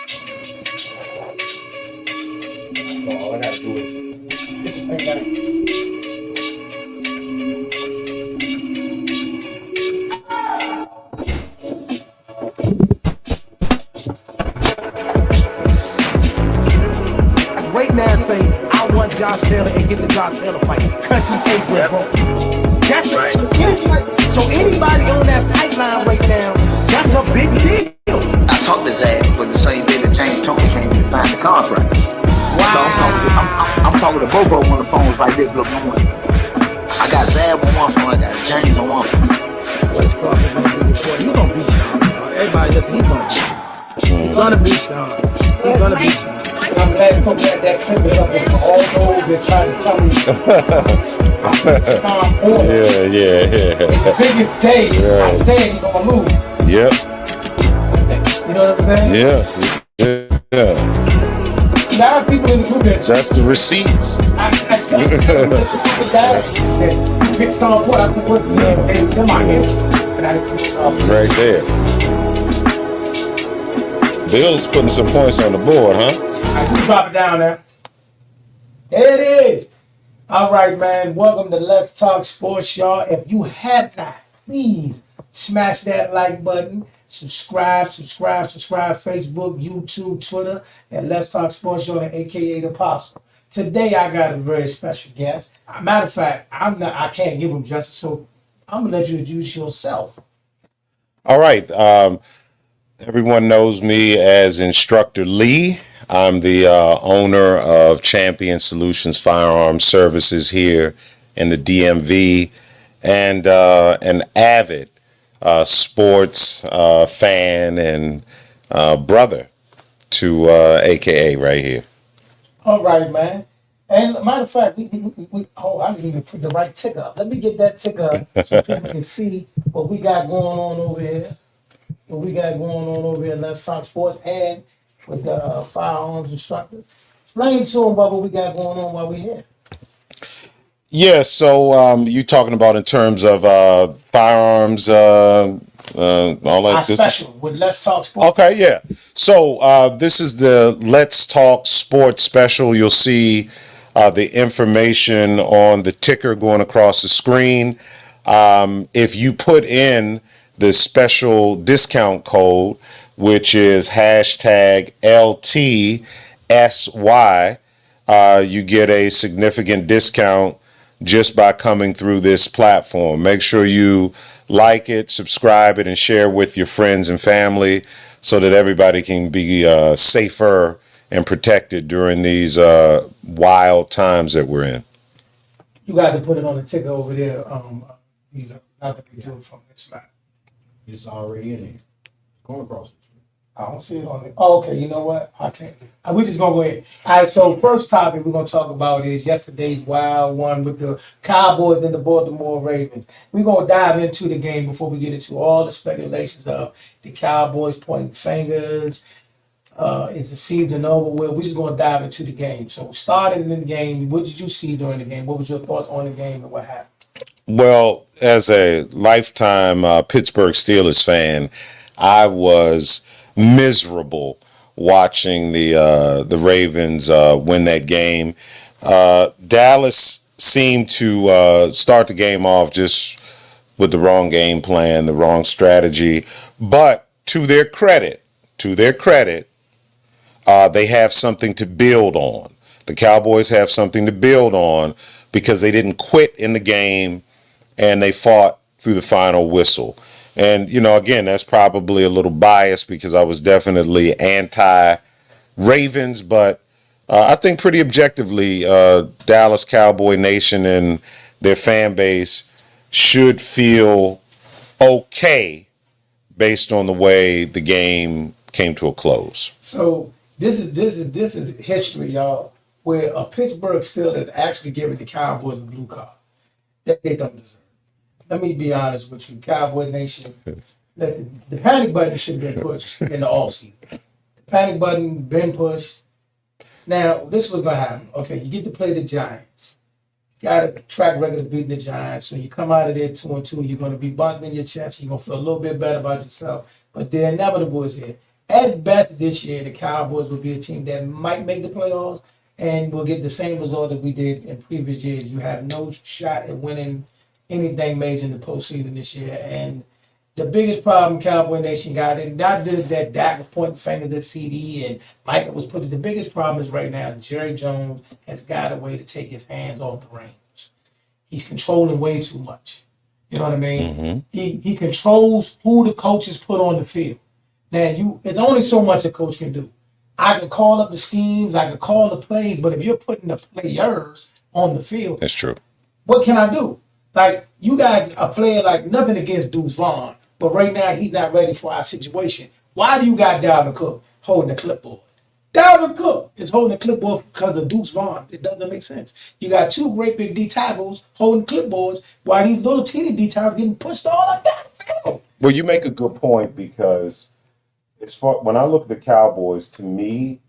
All I gotta do is right now say I want Josh Taylor and get the Josh Tayller fight. Cause he's A-grade, bro. That's right. So anybody on that pipeline right now, that's a big deal. I talked to Zach with the same day that James Tony came to sign the contract. Wow. So I'm talking to both of them on the phones like this. Look, I got Zab on one phone, I got James on one phone. What's Crawford gonna do before? He's gonna beat Sean. Everybody listen, he's gonna beat Sean. He's gonna beat Sean. He's gonna beat Sean. I'm glad Coach had that clip up and all those that trying to tell me. Yeah. It's the biggest day. Yeah. I'm saying he's gonna lose. Yep. You know what I'm saying? Yeah. A lot of people in the group that's the receipts. I said the guys that picked on what I think what they're my interest. Right there. Bill's putting some points on the board, huh? Alright, just drop it down there. There it is. All right, man. Welcome to Let's Talk Sports, y'all. If you have not, please smash that like button. Subscribe. Facebook, YouTube, Twitter, and Let's Talk Sports, y'all, aka The Apostle. Today, I got a very special guest. Matter of fact, I can't give him justice, so I'm gonna let you introduce yourself. All right. Everyone knows me as Instructor Lee. I'm the owner of Champion Solutions Firearms Services here in the DMV, and an avid sports fan and brother to AKA right here. All right, man. And matter of fact, I didn't even put the right ticker up. Let me get that ticker up so people can see what we got going on over here. Let's Talk Sports and with the firearms instructor. Explain to them what we got going on while we're here. Yeah, so you're talking about in terms of firearms, all like this? Special with Let's Talk Sports. Okay, yeah. So this is the Let's Talk Sports special. You'll see the information on the ticker going across the screen. If you put in the special discount code, which is hashtag LTSY, you get a significant discount just by coming through this platform. Make sure you like it, subscribe it, and share with your friends and family so that everybody can be safer and protected during these wild times that we're in. You got to put it on the ticker over there. These are not going to do it from this slide. It's already in there. Going across the street. I don't see it on there. Oh, okay, you know what? I can't. We're just going to go ahead. All right, so first topic we're going to talk about is yesterday's wild one with the Cowboys and the Baltimore Ravens. We're going to dive into the game before we get into all the speculations of the Cowboys pointing fingers. Is the season over with? We're just going to dive into the game. So starting in the game, what did you see during the game? What was your thoughts on the game and what happened? Well, as a lifetime Pittsburgh Steelers fan, I was miserable watching the Ravens win that game. Dallas seemed to start the game off just with the wrong game plan, the wrong strategy. But to their credit, they have something to build on. The Cowboys have something to build on because they didn't quit in the game and they fought through the final whistle. And, you know, again, that's probably a little biased because I was definitely anti-Ravens, but I think pretty objectively, Dallas Cowboy Nation and their fan base should feel okay based on the way the game came to a close. So this is history, y'all, where a Pittsburgh Steelers actually giving the Cowboys a blue card that they don't deserve. Let me be honest with you, Cowboy Nation. The panic button should have been pushed in the offseason. The panic button been pushed. Now, this was going to happen. Okay, you get to play the Giants. You got a track record of beating the Giants, so you come out of there 2-2. You're going to be bumping your chest. You're going to feel a little bit better about yourself. But the inevitable is here. At best this year, the Cowboys will be a team that might make the playoffs and will get the same result that we did in previous years. You have no shot at winning anything major in the postseason this year. And the biggest problem Cowboy Nation got, and not that Dak was pointing fingers at CD and Michael was putting, the biggest problem is right now Jerry Jones has got a way to take his hands off the reins. He's controlling way too much. You know what I mean? Mm-hmm. He controls who the coaches put on the field. Now, it's only so much a coach can do. I can call up the schemes, I can call the plays, but if you're putting the players on the field, That's true. what can I do? Like, you got a player like, nothing against Deuce Vaughn, but right now he's not ready for our situation. Why do you got Dalvin Cook holding the clipboard? Dalvin Cook is holding the clipboard because of Deuce Vaughn. It doesn't make sense. You got two great big D tackles holding clipboards while these little teeny D tackles getting pushed all up down the field. Well, you make a good point because when I look at the Cowboys, to me,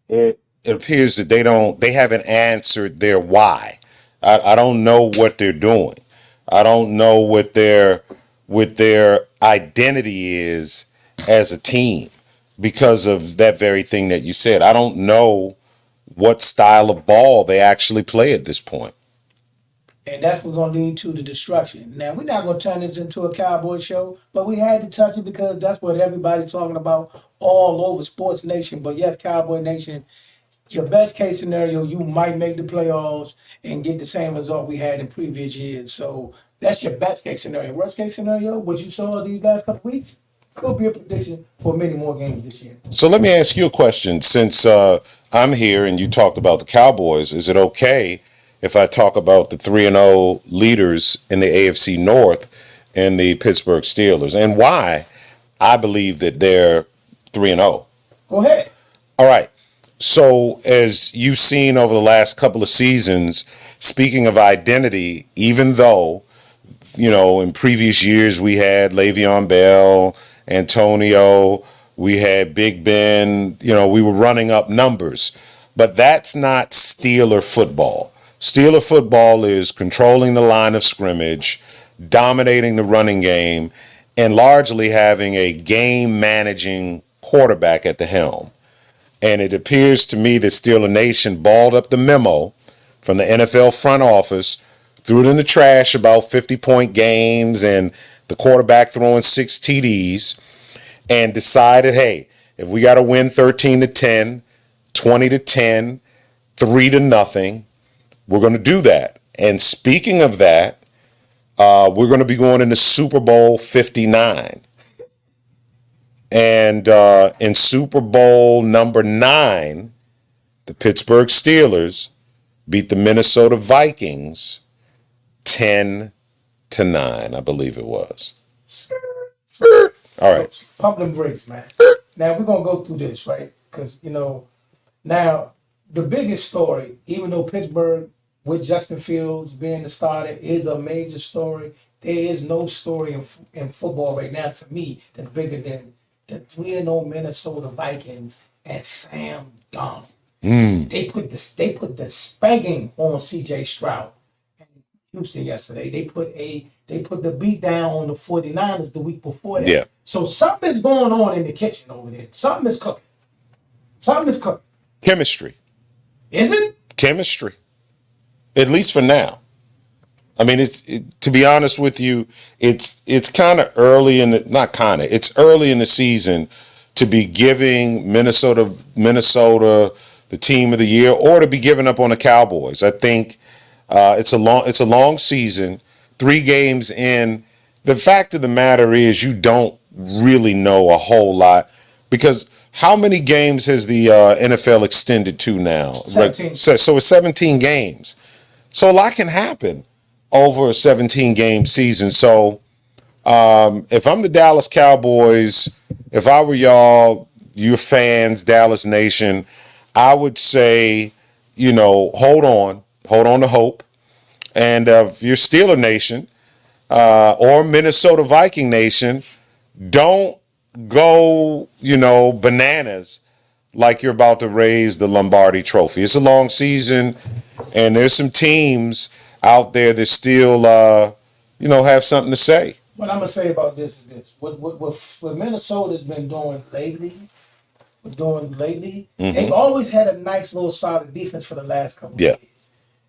it appears that they haven't answered their why. I don't know what they're doing. I don't know what their identity is as a team because of that very thing that you said. I don't know what style of ball they actually play at this point. And that's what's going to lead to the destruction. Now, we're not going to turn this into a Cowboy show, but we had to touch it because that's what everybody's talking about all over Sports Nation. But yes, Cowboy Nation, your best case scenario, you might make the playoffs and get the same result we had in previous years. So that's your best case scenario. Worst case scenario, what you saw these last couple weeks, could be a prediction for many more games this year. So let me ask you a question. Since I'm here and you talked about the Cowboys, is it okay if I talk about the 3-0 leaders in the AFC North and the Pittsburgh Steelers and why I believe that they're 3-0? Go ahead. All right. So as you've seen over the last couple of seasons, speaking of identity, even though, in previous years we had Le'Veon Bell, Antonio, we had Big Ben, we were running up numbers, but that's not Steeler football. Steeler football is controlling the line of scrimmage, dominating the running game, and largely having a game-managing quarterback at the helm. And it appears to me that Steeler Nation balled up the memo from the NFL front office, threw it in the trash about 50-point games and the quarterback throwing 6 TDs, and decided, hey, if we got to win 13-10, 20-10, 3-0, we're going to do that. And speaking of that, we're going to be going into Super Bowl 59. And in Super Bowl number 9, the Pittsburgh Steelers beat the Minnesota Vikings 10-9, I believe it was. All right. Pump them brakes, man. Now, we're going to go through this, right? Because, now the biggest story, even though Pittsburgh with Justin Fields being the starter is a major story, there is no story in football right now, to me, that's bigger than the 3-0 Minnesota Vikings and Sam Darnold. They put the spanking on C.J. Stroud in Houston yesterday. They put the beat down on the 49ers the week before that. Yeah. So something's going on in the kitchen over there. Something is cooking. Chemistry. Is it? Chemistry. At least for now. I mean, to be honest with you, it's kind of early it's early in the season to be giving Minnesota the team of the year or to be giving up on the Cowboys. I think it's a long season, 3 games in. The fact of the matter is you don't really know a whole lot because how many games has the NFL extended to now? 17. So it's 17 games. So a lot can happen over a 17-game season. So if I'm the Dallas Cowboys, if I were you fans, Dallas Nation, I would say, hold on to hope. And if you're Steeler Nation or Minnesota Viking Nation, don't go, bananas like you're about to raise the Lombardi Trophy. It's a long season, and there's some teams out there that still, have something to say. What I'm going to say about this is this. What Minnesota's been doing lately were doing lately. They've always had a nice little solid defense for the last couple of years.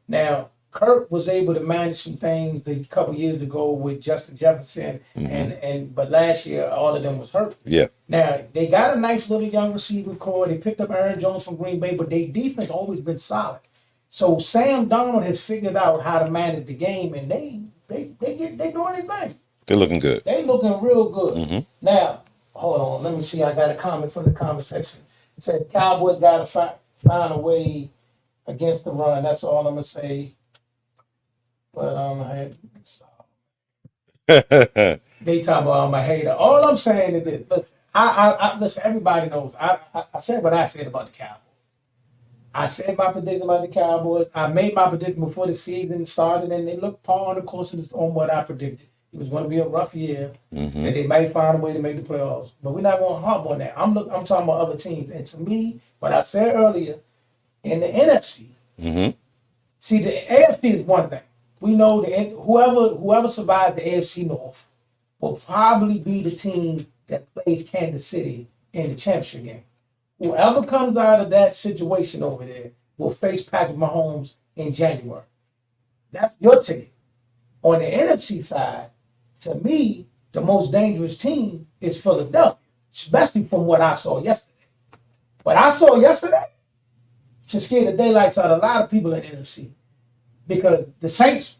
Now, Kurt was able to manage some things a couple years ago with Justin Jefferson, but last year all of them was hurt. Yeah. Now they got a nice little young receiver core. They picked up Aaron Jones from Green Bay, but their defense always been solid. So Sam Darnold has figured out how to manage the game, and they doing their thing. They're looking good. They looking real good. Now, hold on, let me see. I got a comment from the comment section. It says Cowboys got to find a way against the run. That's all I'm gonna say. But they talk about I'm a hater. All I'm saying is this. Listen, listen, everybody knows. I said what I said about the Cowboys. I said my prediction about the Cowboys. I made my prediction before the season started, and they looked par on the course on what I predicted. It was going to be a rough year, and they might find a way to make the playoffs. But we're not going to harp on that. I'm talking about other teams. And to me, what I said earlier, in the NFC, see, the AFC is one thing. We know that whoever survives the AFC North will probably be the team that plays Kansas City in the championship game. Whoever comes out of that situation over there will face Patrick Mahomes in January. That's your ticket. On the NFC side, to me, the most dangerous team is Philadelphia, especially from what I saw yesterday. What I saw yesterday should scare the daylights out of a lot of people in the NFC. Because the Saints,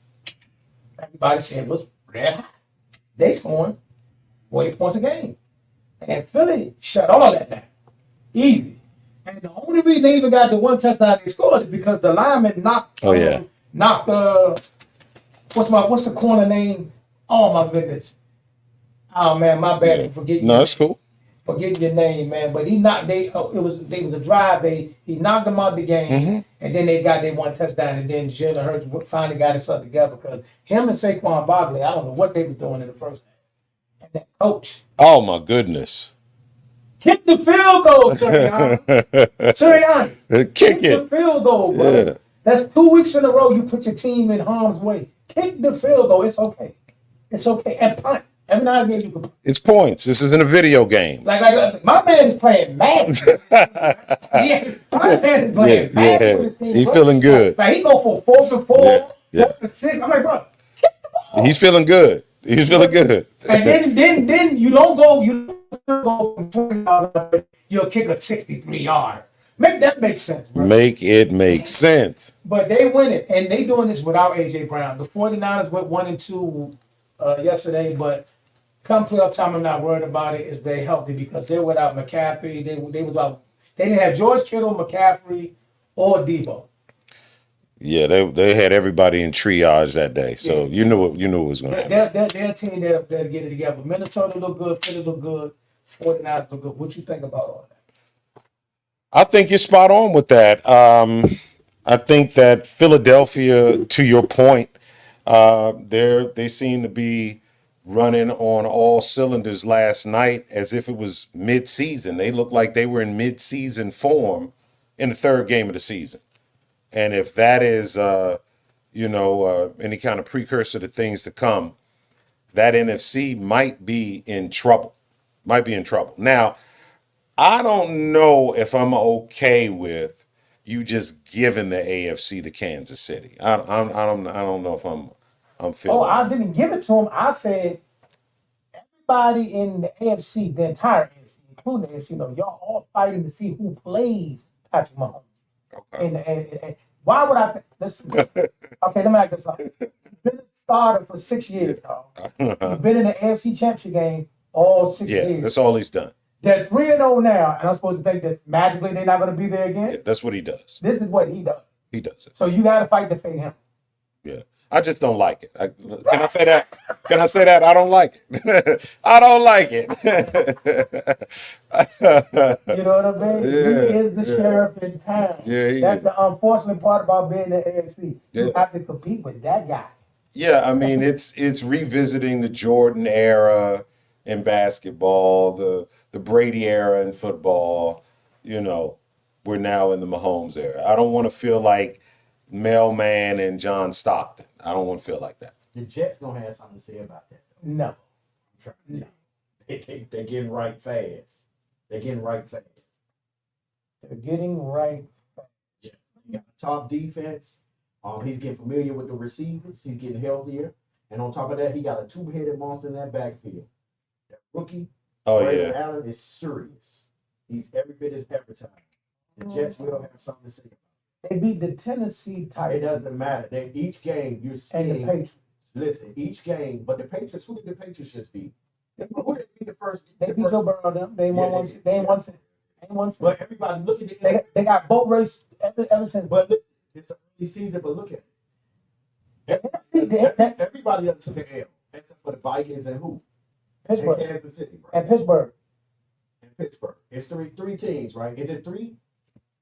everybody said, was red hot. They scoring 40 points a game. And Philly shut all that down. Easy. And the only reason they even got the one touchdown they scored is because the lineman knocked what's the corner name? Oh my goodness. Oh man, my bad for forgetting. No, that's cool. Forgetting your name, man. But he knocked it was a drive. He knocked them out the game, and then they got their one touchdown, and then Jalen Hurts finally got himself together because him and Saquon Barkley, I don't know what they were doing in the first half. And that coach. Oh my goodness. Kick the field goal, Sirianni. Kick it. The field goal, bro. Yeah. That's 2 weeks in a row you put your team in harm's way. Kick the field goal. It's okay. It's okay. And punt. Every now and then you can punt. It's points. This isn't a video game. Like my man is playing Madden. My man is playing Madden with his team. He's feeling good. Like he go for 4 for 4, 4 for 6. I'm like, bro, kick the ball. He's feeling good. He's feeling good. And then you don't go from 20 yards, you'll kick a 63-yarder. Make that make sense, bro. Make it make sense. But they win it, and they doing this without AJ Brown. The 49ers went 1-2 yesterday, but come playoff time, I'm not worried about it if they're healthy because they're without McCaffrey. They didn't have George Kittle, McCaffrey, or Debo. Yeah, they had everybody in triage that day, so you knew what was going to happen. They're a team that'll get it together. Minnesota look good, Philly look good, 49ers look good. What you think about all that? I think you're spot on with that. I think that Philadelphia, to your point, they seem to be running on all cylinders last night as if it was mid-season. They looked like they were in mid-season form in the third game of the season. And if that is, any kind of precursor to things to come, that NFC might be in trouble. Now, I don't know if I'm okay with you just giving the AFC to Kansas City. I don't know if I'm feeling. Oh, I didn't give it to him. I said everybody in the AFC, the entire AFC, including the AFC, y'all all fighting to see who plays Patrick Mahomes. Okay. And why would I? Listen, okay, let me ask this. You've been a starter for 6 years, y'all. You've been in the AFC Championship game all 6 years. Yeah, that's all he's done. They're 3-0 now, and I'm supposed to think that magically they're not going to be there again? Yeah, that's what he does. This is what he does. He does it. So you got to fight to pay him. Yeah. I just don't like it. Can I say that? I don't like it. I don't like it. You know what I mean? He is the sheriff in town. Yeah, that's the unfortunate part about being in the AFC. You have to compete with that guy. Yeah, I mean, it's revisiting the Jordan era in basketball, the Brady era in football. We're now in the Mahomes era. I don't want to feel like Mailman and John Stockton. I don't want to feel like that. The Jets gonna have something to say about that. No. They're getting right fast. They're getting right. Yeah. He got a top defense. He's getting familiar with the receivers. He's getting healthier. And on top of that, he got a two-headed monster in that backfield. That rookie, Braylon Allen, is serious. He's every bit as advertised. The Jets will have something to say about it. They beat the Tennessee Titans. It doesn't matter. Each game you're seeing. And the Patriots. Listen, each game, but the Patriots, who did the Patriots just beat? Who did they beat the first? They beat Joe Burrow. Them. They won one. They ain't won since. Ain't won since. But everybody, look at it. They got boat race ever since. But look, it's an early season, but look at it. Everybody up took an L, except for the Vikings and who? Pittsburgh. And Kansas City, right? And Pittsburgh. And Pittsburgh. It's three teams, right? Is it three?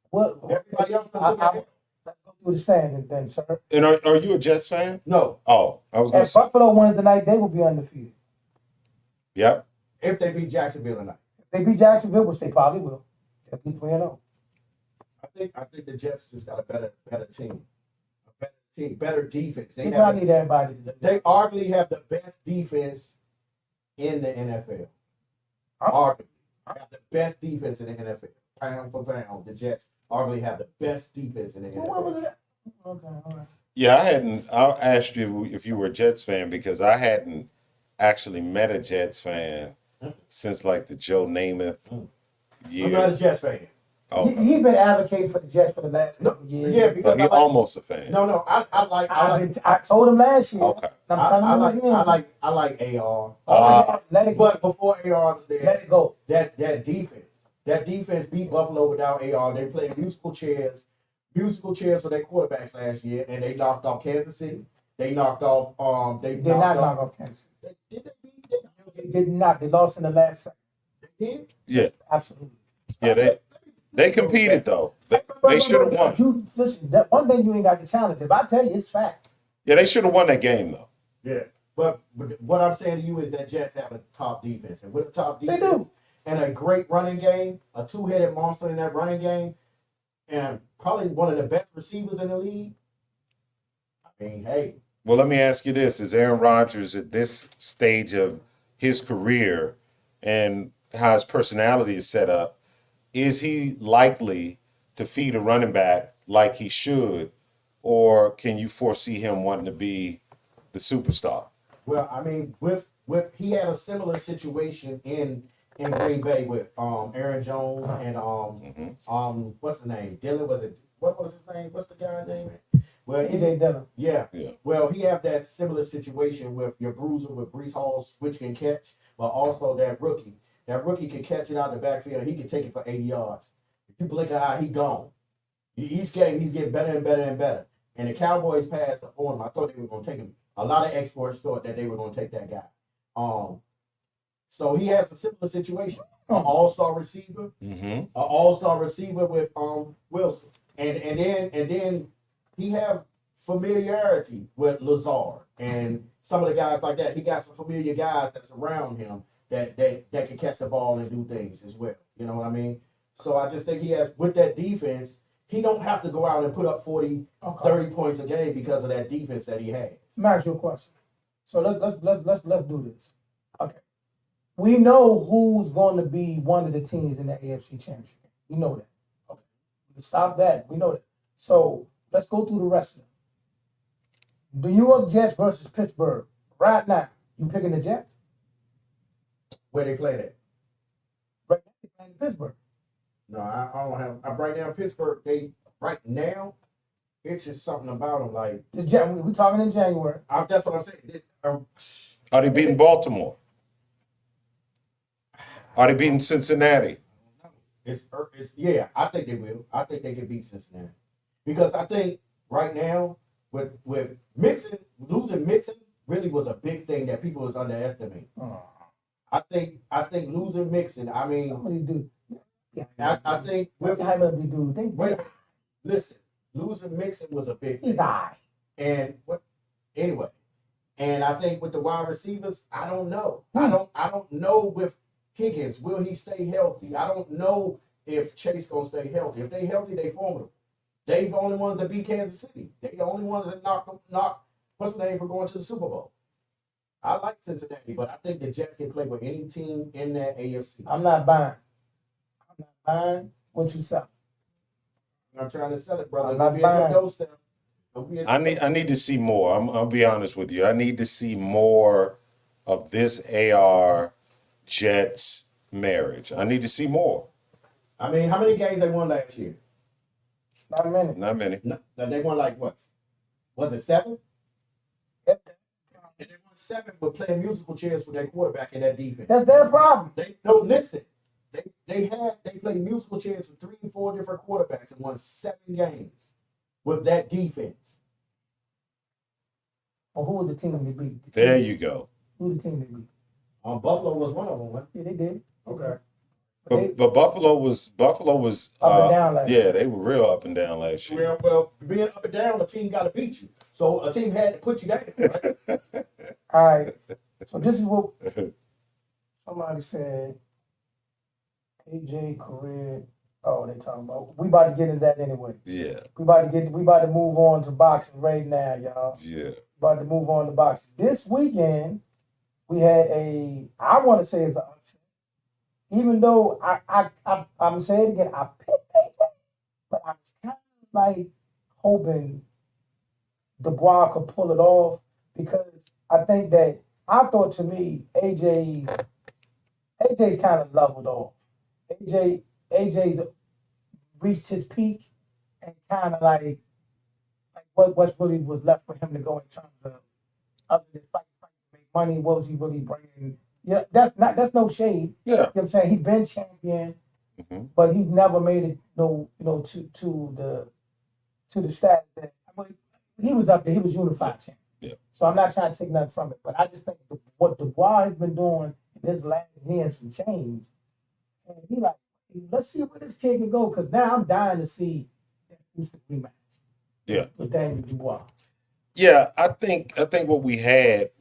What? Everybody else took an L. Let's go through the standings then, sir. And are you a Jets fan? No. Oh, I was going to If say. Buffalo wins tonight, they will be undefeated. Yep. If they beat Jacksonville tonight. If they beat Jacksonville, which they probably will, they'll be 3-0. I think the Jets just got a better team. Better defense. They probably need everybody. They arguably have the best defense in the NFL. Arguably have the best defense in the NFL. Pound for pound, the Jets arguably have the best defense in the NFL. What was it? Okay, all right. Yeah, I asked you if you were a Jets fan because I hadn't actually met a Jets fan since like the Joe Namath year. I'm not a Jets fan. Oh, He's been advocating for the Jets for the last couple of years. Yeah, because he's almost a fan. No, I told him last year. Okay. I'm telling him again. I like AR. Let it go. But before AR was there, Let it go. That defense beat Buffalo without AR. They played musical chairs for their quarterbacks last year, and they knocked off Kansas City. They knocked off They did not knock off Kansas City. They did not. They lost in the last second. They did? Yeah. Absolutely. Yeah, they competed though. They should have won. Listen, that one thing you ain't got to challenge. If I tell you, it's fact. Yeah, they should have won that game though. Yeah. But what I'm saying to you is that Jets have a top defense. And with a top defense They do. And a great running game, a two-headed monster in that running game, and probably one of the best receivers in the league. I mean, hey. Well, let me ask you this. Is Aaron Rodgers at this stage of his career and how his personality is set up, is he likely to feed a running back like he should, or can you foresee him wanting to be the superstar? Well, I mean, with he had a similar situation in Green Bay with Aaron Jones and what's his name? Dylan, what was his name? What's the guy's name? Well, AJ Dillon. Yeah. Yeah. Well, he had that similar situation with your bruiser with Brees Hall, which can catch, but also that rookie. That rookie can catch it out the backfield. He can take it for 80 yards. If you blink an eye, he gone. Each game, he's getting better and better and better. And the Cowboys passed on him. I thought they were going to take him. A lot of experts thought that they were going to take that guy. So he has a similar situation. An all-star receiver. An all-star receiver with Wilson. And then he have familiarity with Lazard and some of the guys like that. He got some familiar guys that's around him that can catch the ball and do things as well. You know what I mean? So I just think he has, with that defense, he don't have to go out and put up 40, 30 points a game because of that defense that he has. Let me ask you a question. So let's do this. Okay. We know who's going to be one of the teams in the AFC Championship. We know that. Okay. We can stop that. We know that. So let's go through the rest of them. The New York Jets versus Pittsburgh. Right now, you picking the Jets? Where they play that? Right now, they're playing Pittsburgh. No, I don't have. Right now, Pittsburgh, right now, it's just something about them. Like we're talking in January. That's what I'm saying. Are they beating Baltimore? Are they beating Cincinnati? It's yeah. I think they will. I think they can beat Cincinnati because I think right now with Mixon losing Mixon really was a big thing that people was underestimating. I think losing Mixon. I mean, somebody do. Yeah. I think with listen, losing Mixon was a big thing. He's high. And anyway, and I think with the wide receivers, I don't know. I don't know with Higgins, will he stay healthy? I don't know if Chase gonna stay healthy. If they healthy, they formidable. They the only ones that beat Kansas City. They the only ones that knock what's the name for going to the Super Bowl. I like Cincinnati, but I think the Jets can play with any team in that AFC. I'm not buying what you say. I'm trying to sell it, brother. I'm Don't not be at your buying. doorstep. Don't be at your I need to see more. I'll be honest with you. I need to see more of this AR Jets marriage. I need to see more. I mean, how many games they won last year? Not many. Not many. No, they won like what? Was it 7? Yep. And they won 7 with playing musical chairs for their quarterback in that defense. That's their problem. They no listen. They played musical chairs for 3 and 4 different quarterbacks and won 7 games with that defense. Well, who was the team they beat? There you go. Who the team they beat? Buffalo was one of them. Right? Yeah, they did. Okay. But Buffalo was Up and down last yeah, they were real up and down last year. Well, being up and down, a team got to beat you. So a team had to put you down. Right? All right. So this is what somebody said. AJ career. Oh, they talking about. We about to get into that anyway. Yeah, We about to move on to boxing right now, y'all. yeah. About to move on to boxing. This weekend, we had I want to say it's an upset. Even though I'm saying it again, I picked AJ, but I was kind of like hoping Dubois could pull it off because I thought to me, AJ's kind of leveled off. AJ's reached his peak and kind of like what's really was left for him to go in terms of other than fight to make money. What was he really bringing? Yeah, that's no shade. Yeah. You know what I'm saying? He's been champion, but he's never made it to the status that he was up there. He was unified champion. Yeah. So I'm not trying to take nothing from it, but I just think what Dubois has been doing in this last year and some change, and he like, let's see where this kid can go because now I'm dying to see that rematch. Yeah. With Daniel Dubois. Yeah, I think what we had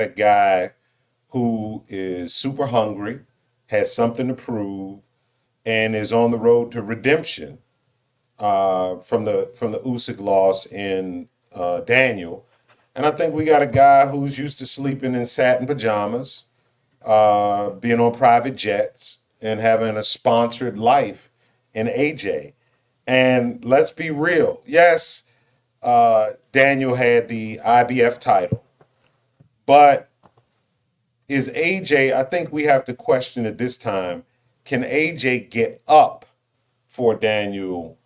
a guy who is super hungry, has something to prove, and is on the road to redemption from the Usyk loss in Daniel. And I think we got a guy who's used to sleeping in satin pajamas, being on private jets, and having a sponsored life in AJ. And let's be real. Yes, Daniel had the IBF title, but is AJ, I think we have to question at this time, can AJ get up for Daniel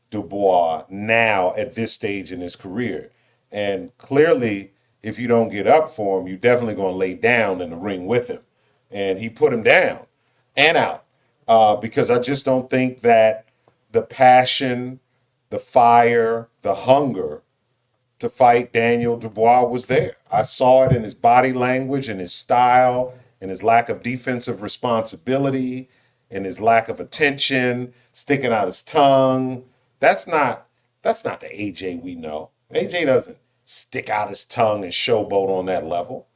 Dubois now at this stage in his career? And clearly, if you don't get up for him, you're definitely going to lay down in the ring with him. And he put him down and out because I just don't think that the passion, the fire, the hunger to fight Daniel Dubois was there. I saw it in his body language and his style and his lack of defensive responsibility and his lack of attention, sticking out his tongue. That's not the AJ we know. AJ doesn't stick out his tongue and showboat on that level.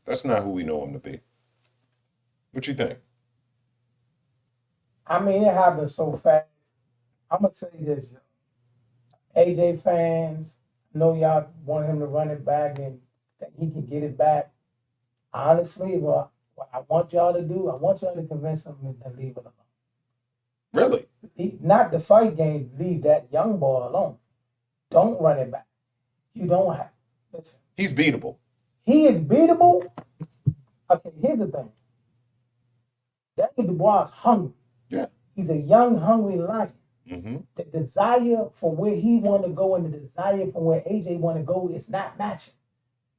That's not who we know him to be. What you think? I mean, it happened so fast. I'm going to say this, yo. AJ fans, I know y'all want him to run it back and that he can get it back. Honestly, what I want y'all to do, I want y'all to convince him to leave it alone. Really? Not the fight game, leave that young boy alone. Don't run it back. You don't have. Listen. He's beatable. He is beatable. Okay, here's the thing. Daniel Dubois is hungry. Yeah. He's a young, hungry lion. Mm-hmm. The desire for where he want to go and the desire for where AJ want to go is not matching.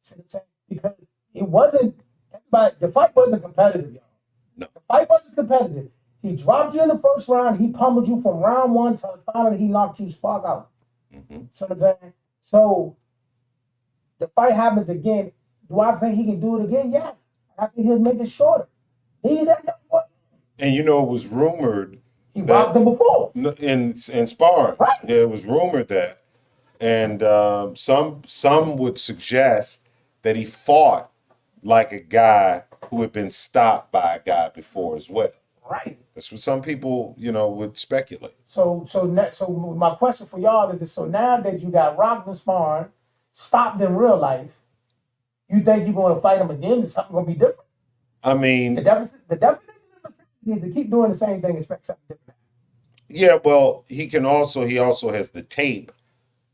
See what I'm saying? Because it wasn't, the fight wasn't competitive, y'all. No. The fight wasn't competitive. He dropped you in the first round. He pummeled you from round 1 till finally he knocked you spark out. Mm-hmm. See what I'm saying? So the fight happens again. Do I think he can do it again? Yes. I think he'll make it shorter. He that young boy. And you know, it was rumored he robbed him before. In sparring. Right. Yeah, it was rumored that. And some would suggest that he fought like a guy who had been stopped by a guy before as well. Right. That's what some people, would speculate. So my question for y'all is this: so now that you got rocked in sparring, stopped in real life, you think you're going to fight him again? Is something going to be different? I mean, The definition is to keep doing the same thing, expect something different. Yeah, well, he also has the tape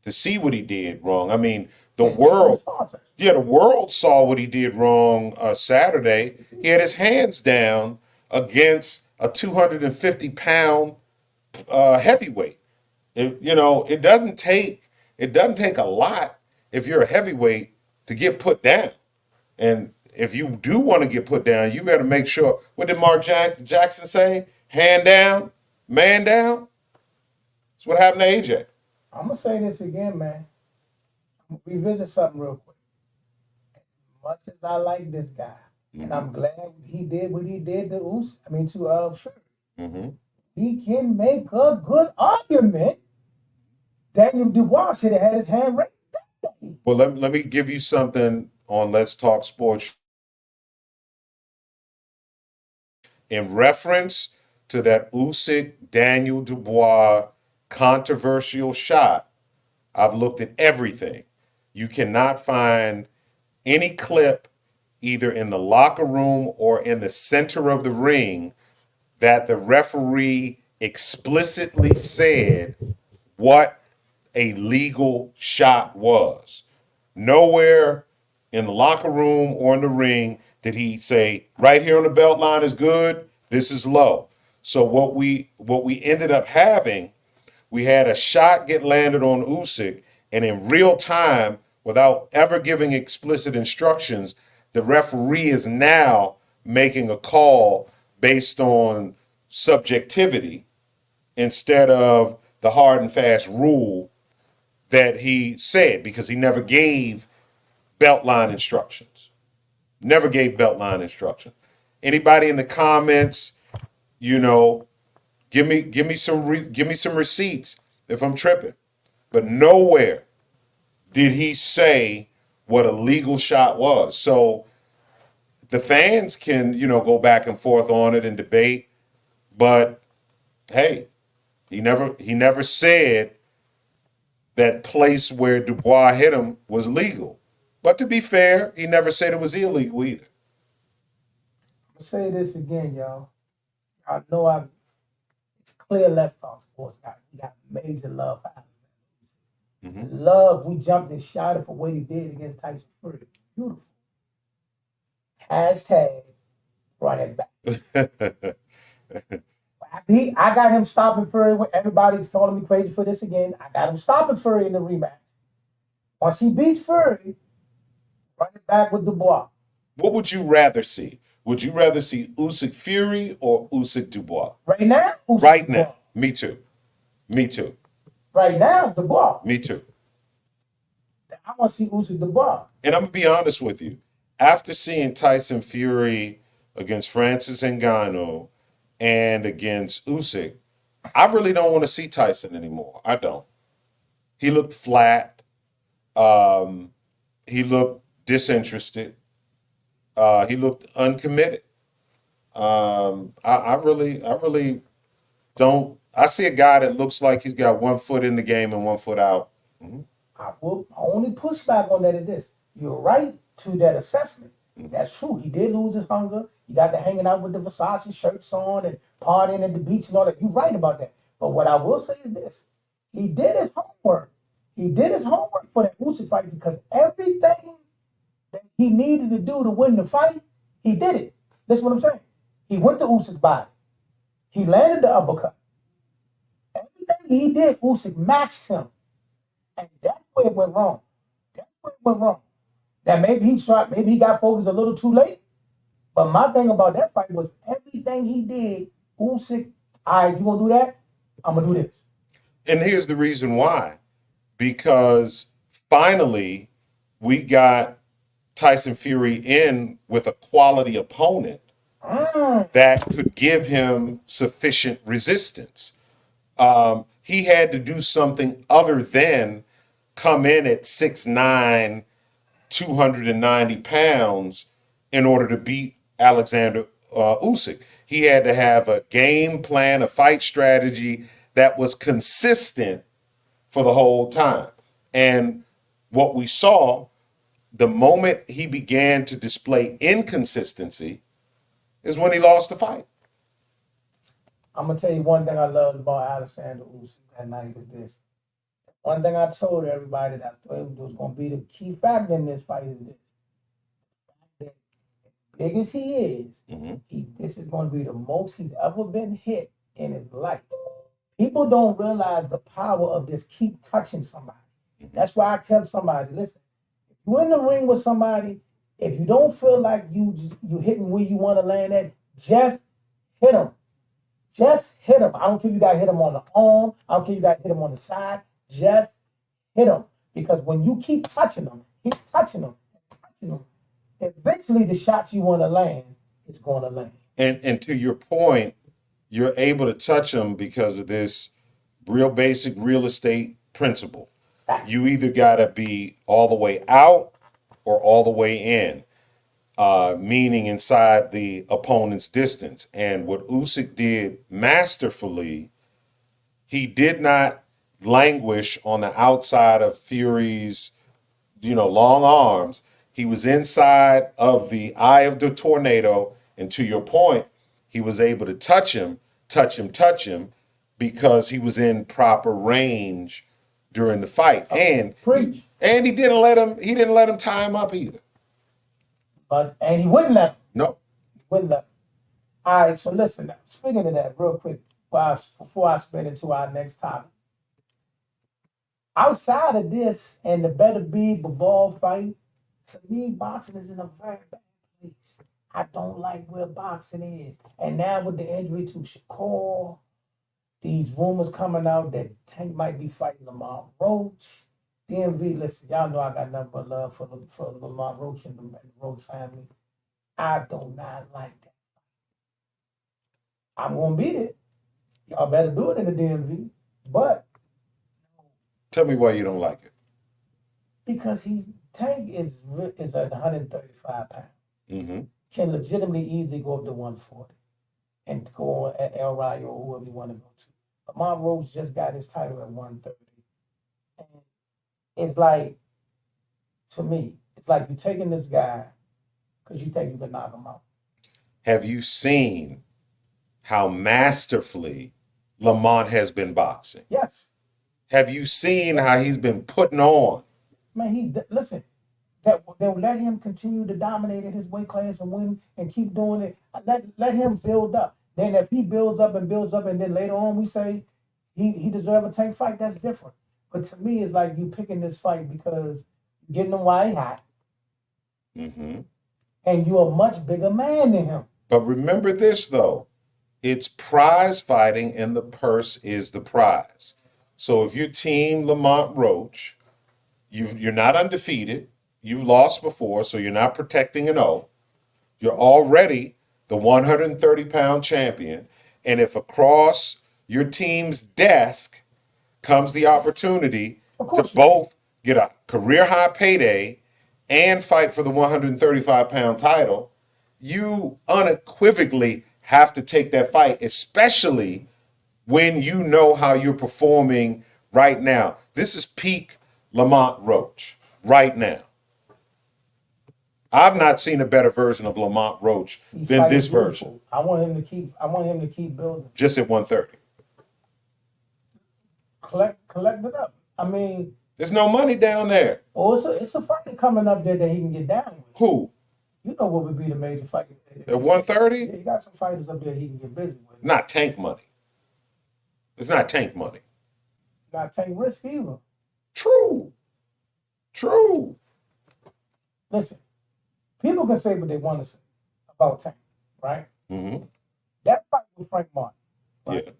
to see what he did wrong. I mean, the world saw what he did wrong Saturday. He had his hands down against a 250-pound heavyweight. It doesn't take a lot if you're a heavyweight to get put down. And if you do want to get put down, you better make sure. What did Mark Jackson say? Hand down, man down. That's what happened to AJ. I'm gonna say this again, man. I'm gonna revisit something real quick. As much as I like this guy, and I'm glad he did what he did to Fury. Mm-hmm. He can make a good argument. Daniel Dubois should have had his hand raised. Well, let me give you something on Let's Talk Sports. In reference to that Usyk Daniel Dubois controversial shot, I've looked at everything. You cannot find any clip either in the locker room or in the center of the ring that the referee explicitly said what a legal shot was. Nowhere in the locker room or in the ring did he say, right here on the belt line is good, this is low. So what we ended up having, we had a shot get landed on Usyk, and in real time, without ever giving explicit instructions, the referee is now making a call based on subjectivity instead of the hard and fast rule that he said, because he never gave belt line instructions. Never gave belt line instructions. Anybody in the comments, give me some receipts if I'm tripping. But nowhere did he say what a legal shot was. So the fans can, go back and forth on it and debate, but hey, he never said that place where Dubois hit him was legal. But to be fair, he never said it was illegal either. I'm gonna say this again, y'all. I know it's clear Let's Talk Sports got major love for Alexander. Mm-hmm. Love, we jumped and shot it for what he did against Tyson Fury. Beautiful. Hashtag run it back. I got him stopping Fury when everybody's calling me crazy for this again. I got him stopping Fury in the rematch. Once he beats Fury, run it back with Dubois. What would you rather see? Would you rather see Usyk Fury or Usyk Dubois? Right now? Right Dubois. now. Me too. Right now, Dubois. Me too. I want to see Usyk Dubois. And I'm going to be honest with you. After seeing Tyson Fury against Francis Ngannou and against Usyk, I really don't want to see Tyson anymore. I don't. He looked flat. He looked disinterested. He looked uncommitted. I really don't. I see a guy that looks like he's got 1 foot in the game and 1 foot out. Mm-hmm. I will only push back on that is this. You're right to that assessment. That's true. He did lose his hunger. He got to hanging out with the Versace shirts on and partying at the beach and all that. You're right about that. But what I will say is this. He did his homework. He did his homework for that Usyk fight because everything that he needed to do to win the fight, he did it. That's what I'm saying. He went to Usyk's body. He landed the uppercut. Everything he did, Usyk matched him. And that's where it went wrong. Now maybe he got focused a little too late. But my thing about that fight was everything he did, Usyk, all right, you gonna do that? I'm gonna do this. And here's the reason why. Because finally we got Tyson Fury in with a quality opponent that could give him sufficient resistance. He had to do something other than come in at 6'9", 290 pounds in order to beat Alexander Usyk. He had to have a game plan, a fight strategy that was consistent for the whole time. And what we saw, the moment he began to display inconsistency is when he lost the fight. I'm gonna tell you one thing I loved about Alexander Usyk that night is this. One thing I told everybody that I thought was gonna be the key factor in this fight is this. That big as he is, this is gonna be the most he's ever been hit in his life. People don't realize the power of this keep touching somebody. That's why I tell somebody, listen, if you're in the ring with somebody, if you don't feel like you hitting where you want to land at, just hit them. Just hit them. I don't care if you got to hit them on the arm. I don't care if you got to hit them on the side. Just hit them. Because when you keep touching them, eventually the shots you want to land is going to land. And to your point, you're able to touch them because of this real basic real estate principle. You either got to be all the way out or all the way in, meaning inside the opponent's distance. And what Usyk did masterfully, he did not languish on the outside of Fury's, long arms. He was inside of the eye of the tornado. And to your point, he was able to touch him, because he was in proper range during the fight. And he didn't let him tie him up either. And he wouldn't let him. No. Wouldn't let him. All right, so listen now. Speaking of that, real quick, before I spin into our next topic. Outside of this and the Better Big Bivol fight, to me, boxing is in a very bad place. I don't like where boxing is. And now with the injury to Shakur, these rumors coming out that Tank might be fighting Lamont Roach. DMV, listen, y'all know I got nothing but love for Lamont Roach and the Roach family. I do not like that. I'm going to beat it. Y'all better do it in the DMV. But tell me why you don't like it. Because Tank is at 135 pounds. Can legitimately easily go up to 140 and go on at El Rayo or whoever you want to go to. Lamont Roach just got his title at 130. And it's like, to me, it's like you're taking this guy because you think you can knock him out. Have you seen how masterfully Lamont has been boxing? Yes. Have you seen how he's been putting on? Man, listen, they'll let him continue to dominate in his weight class and win and keep doing it. Let him build up. Then if he builds up and then later on we say he deserves a Tank fight, that's different. But to me, it's like you picking this fight because you're getting him while he's hot. And you're a much bigger man than him. But remember this, though. It's prize fighting and the purse is the prize. So if you're team Lamont Roach, you're not undefeated. You've lost before, so you're not protecting an O. You're already the 130-pound champion. And if across your team's desk comes the opportunity to both get a career-high payday and fight for the 135-pound title, you unequivocally have to take that fight, especially when you know how you're performing right now. This is peak Lamont Roach right now. I've not seen a better version of Lamont Roach than this version. I want him to keep building. Just at 130. Collect it up. I mean, there's no money down there. Oh, it's a fight coming up there that he can get down with. Who? You know what would be the major fight? At 130? Yeah, you got some fighters up there he can get busy with. Not Tank money. It's not Tank money. Not Tank risk either. True. Listen, people can say what they want to say about Tank, right? That fight with Frank Martin. Right? Yeah.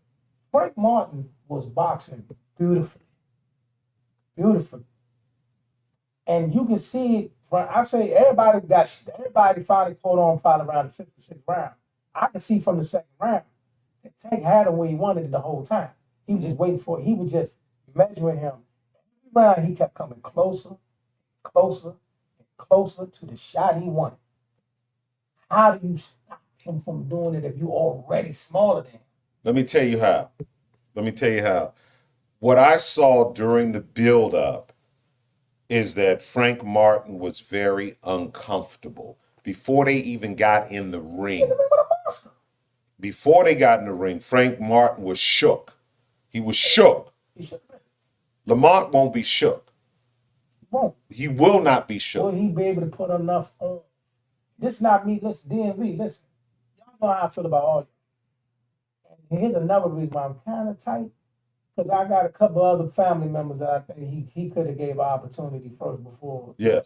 Frank Martin was boxing beautifully. And you can see it. I say everybody finally caught on probably around the 56th round. I can see from the second round that Tank had him where he wanted it the whole time. He was just waiting for it. He was just measuring him. Every round he kept coming closer to the shot he wanted. How do you stop him from doing it if you're already smaller than him? Let me tell you how. What I saw during the build-up is that Frank Martin was very uncomfortable before they even got in the ring. before they got in the ring, Frank Martin was shook. He was shook. He should have been. Lamont won't be shook. Won't. He will not be Will shook. he be able to put enough on? This not me. Listen, DMV. Listen, y'all know how I feel about all you. And here's another reason why I'm kind of tight. Because I got a couple other family members that I think he could have gave an opportunity first before. Yeah.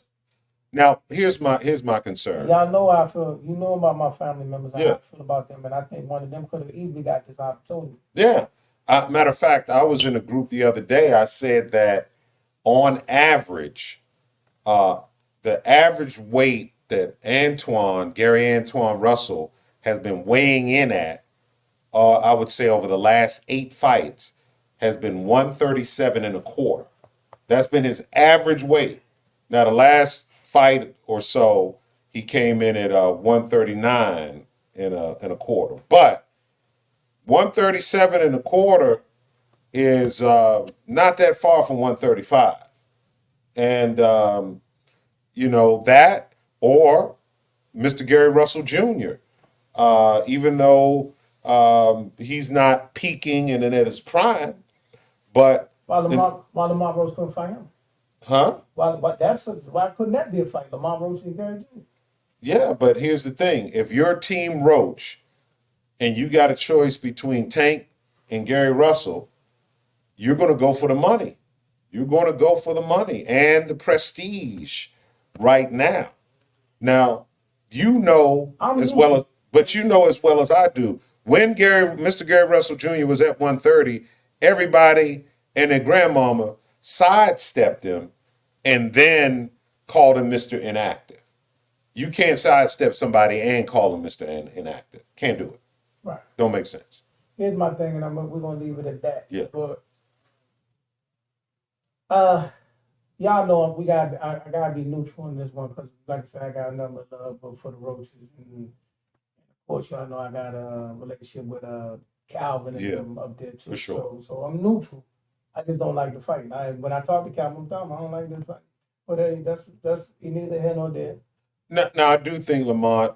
Now here's my concern. Y'all know how I feel. You know about my family members. How Yeah. I feel about them, and I think one of them could have easily got this opportunity. Yeah. Matter of fact, I was in a group the other day. I said that on average, the average weight that Gary Antoine Russell has been weighing in at, I would say over the last 8 fights, has been 137 and a quarter. That's been his average weight. Now, the last fight or so, he came in at 139 and a quarter. But 137 and a quarter is not that far from 135. And, that or Mr. Gary Russell Jr., even though he's not peaking and at his prime, but... Why Lamont Rose couldn't fight him? Huh? Why couldn't that be a fight? Lamont Rose and Gary Jr. Yeah, but here's the thing. If you're Team Roach and you got a choice between Tank and Gary Russell, you're going to go for the money. You're going to go for the money and the prestige right now. Now, as well as I do, when Mr. Gary Russell Jr. was at 130, everybody and their grandmama sidestepped him and then called him Mr. Inactive. You can't sidestep somebody and call him Mr. Inactive. Can't do it. Right. Don't make sense. Here's my thing, and we're gonna leave it at that. Yeah. But y'all know I gotta be neutral in this one because, like I said, I got a number of love for the Roaches, and of course, y'all know I got a relationship with Calvin and them up there too. For sure. So I'm neutral. I just don't like the fight. When I talk to Calvin, I don't like this fight. But hey, that's neither here nor there. Now, I do think Lamont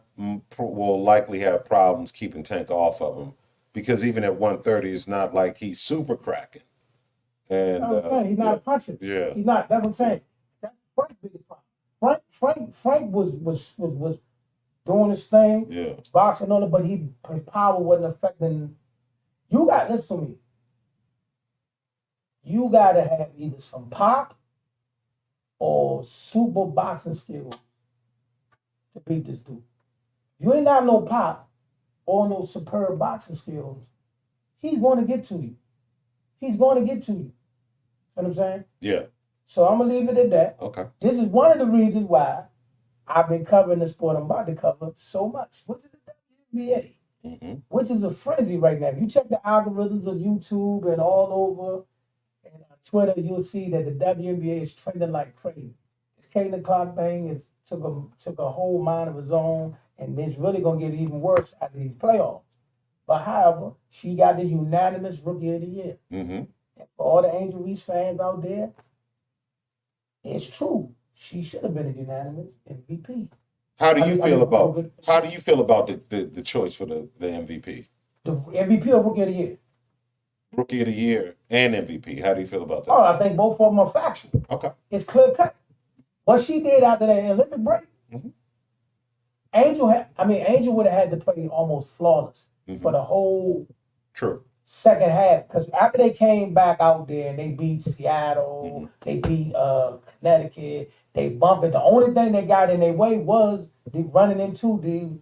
will likely have problems keeping Tank off of him because even at 130, it's not like he's super cracking. And he's not a puncher. Yeah, he's not. That's what I'm saying. That's Frank's biggest problem. Frank was doing his thing. Yeah, boxing on it, but his power wasn't affecting. Listen to me. You gotta have either some pop or super boxing skills to beat this dude. You ain't got no pop or no superb boxing skills. He's going to get to you. You know what I'm saying? Yeah. So I'm going to leave it at that. Okay. This is one of the reasons why I've been covering the sport I'm about to cover so much, which is the WNBA, which is a frenzy right now. If you check the algorithms of YouTube and all over and Twitter, you'll see that the WNBA is trending like crazy. This Kate o'clock thing took a whole mind of its own, and it's really going to get even worse after these playoffs. But however, she got the unanimous Rookie of the Year. And for all the Angel Reese fans out there, it's true. She should have been a unanimous MVP. How do you feel about the choice for the MVP? The MVP or Rookie of the Year? Rookie of the Year and MVP. How do you feel about that? Oh, I think both of them are factual. Okay. It's clear cut. What she did after that Olympic break, Angel would have had to play almost flawless for the whole second half. Because after they came back out there and they beat Seattle, they beat Connecticut, they bumped it. The only thing they got in their way was running into the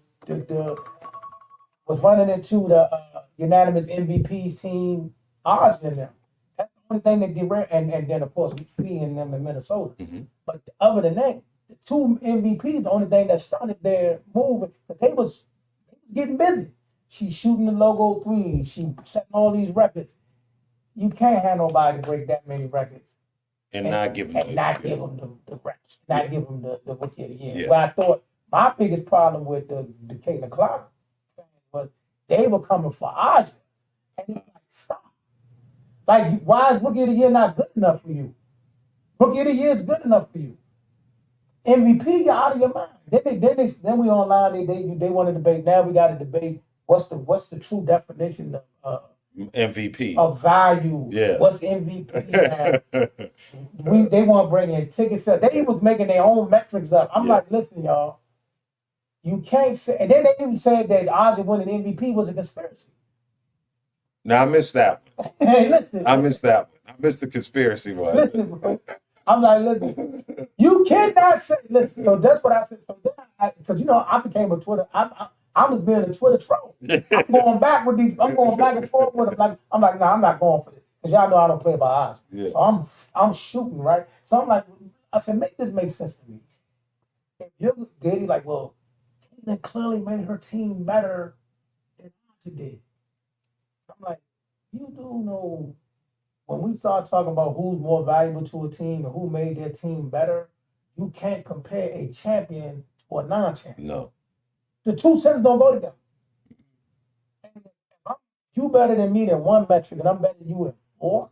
unanimous MVP's team, Osmond and them. That's the only thing that did, and then of course feeding them in Minnesota. But other than that, the two MVPs, the only thing that started their move, because they was getting busy. She's shooting the logo threes. She setting all these records. You can't have nobody break that many records and not give them the records, not give them the Rookie of the Year. Yeah. But I thought my biggest problem with the Kate o'clock was they were coming for Aja, and it's like, stop. Like, why is Rookie of the Year not good enough for you? Rookie of the Year is good enough for you. MVP, you're out of your mind. Then we online, they want to debate. Now we got to debate what's the true definition MVP. of value? Yeah. What's MVP? They want to bring in tickets up. They was making their own metrics up. I'm like, listen, y'all, you can't say. And then they even said that odds of winning MVP was a conspiracy. Now I missed that one. Hey, listen. I missed that one. I missed the conspiracy one. Listen, bro. I'm like, listen, you cannot say, listen, so that's what I said. So then, because I became a Twitter, I was being a Twitter troll. I'm going back with these, I'm going back and forth with them. I'm like, no, I'm not going for this. Because y'all know I don't play by odds. Yeah. So I'm shooting, right? So I'm like, I said, make this make sense to me. If you're dating, like, well, Caitlin clearly made her team better than Aja did. I'm like, you do know when we start talking about who's more valuable to a team and who made their team better, you can't compare a champion to a non-champion. No. The two sentences don't go together. And if you better than me in one metric and I'm better than you in 4,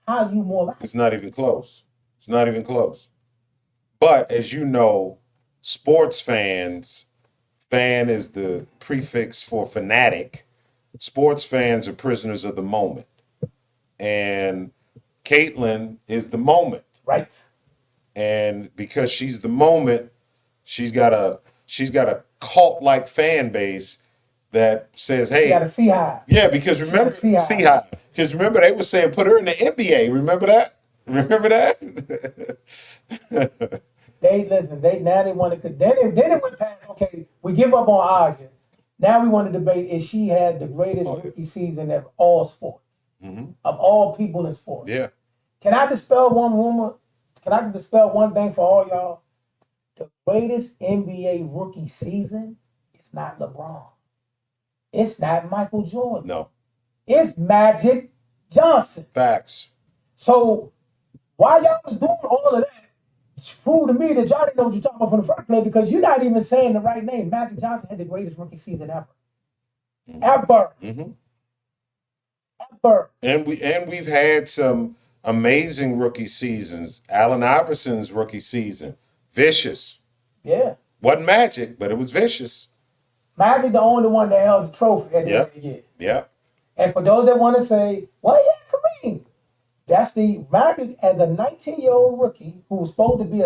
how are you more valuable? It's not even close. It's not even close. But as you know, sports fans, fan is the prefix for fanatic. Sports fans are prisoners of the moment. And Caitlin is the moment. Right. And because she's the moment, she's got a cult-like fan base that says, hey. You got to see how. Yeah, because remember, see how. Because remember, they were saying put her in the NBA. Remember that? Remember that? Now they want to, then it went past, okay, we give up on Aja. Now we want to debate if she had the greatest rookie season of all sports. Mm-hmm. Of all people in sports. Yeah. Can I dispel one rumor? Can I dispel one thing for all y'all? The greatest NBA rookie season is not LeBron. It's not Michael Jordan. No. It's Magic Johnson. Facts. So while y'all was doing all of that, prove to me that y'all didn't know what you're talking about from the first place because you're not even saying the right name. Magic Johnson had the greatest rookie season ever. Mm-hmm. Ever. Mm-hmm. And we've had some amazing rookie seasons. Allen Iverson's rookie season, vicious. Yeah, wasn't Magic, but it was vicious. Magic the only one that held the trophy at the end of the year. Yeah. And for those that want to say, well, yeah, Kareem, that's the Magic as a 19-year-old rookie who was supposed to be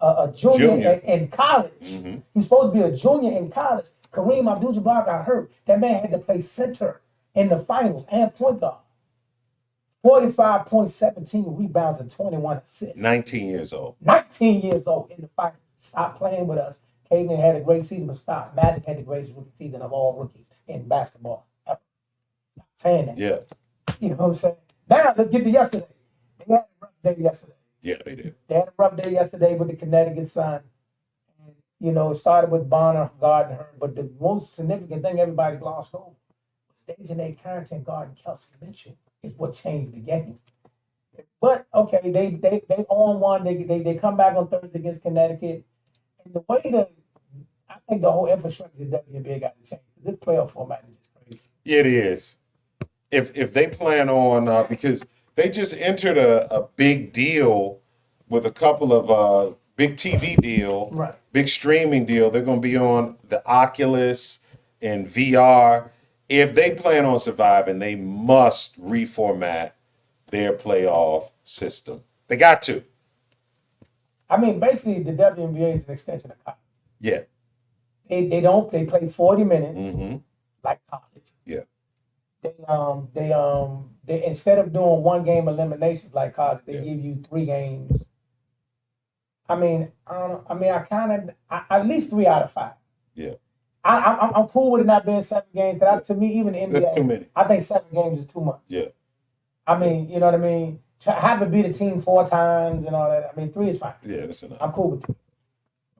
a junior in college. Mm-hmm. He's supposed to be a junior in college. Kareem Abdul-Jabbar got hurt. That man had to play center in the finals and point guard. 45 points, 17 rebounds, and 21 assists. 19 years old. 19 years old in the finals. Stop playing with us. Caitlin had a great season, but stop. Magic had the greatest rookie season of all rookies in basketball ever. Not saying that. Yeah. You know what I'm saying? Now, let's get to yesterday. They had a rough day yesterday. Yeah, they did. They had a rough day yesterday with the Connecticut Sun. And, it started with Bonner guarding her, but the most significant thing everybody glossed over was Dejanay Carrington guarding Kelsey Mitchell is what changed the game. But, okay, they on one. They come back on Thursday against Connecticut. And the way I think the whole infrastructure of the WNBA got to change. This playoff format is just crazy. Yeah, it is. If they plan on, because they just entered a big deal with a couple of big TV deal, right. Big streaming deal. They're going to be on the Oculus and VR. If they plan on surviving, they must reformat their playoff system. They got to. I mean, basically, the WNBA is an extension of college. Yeah. They play 40 minutes like college. Yeah. They instead of doing one game eliminations like college, they give you 3 games. I mean, at least 3 out of 5. Yeah. I'm cool with it not being 7 games because to me, even the NBA, that's too many. I think 7 games is too much. Yeah. I mean, you know what I mean? Have it beat a team 4 times and all that. I mean, 3 is fine. Yeah, that's enough. I'm cool with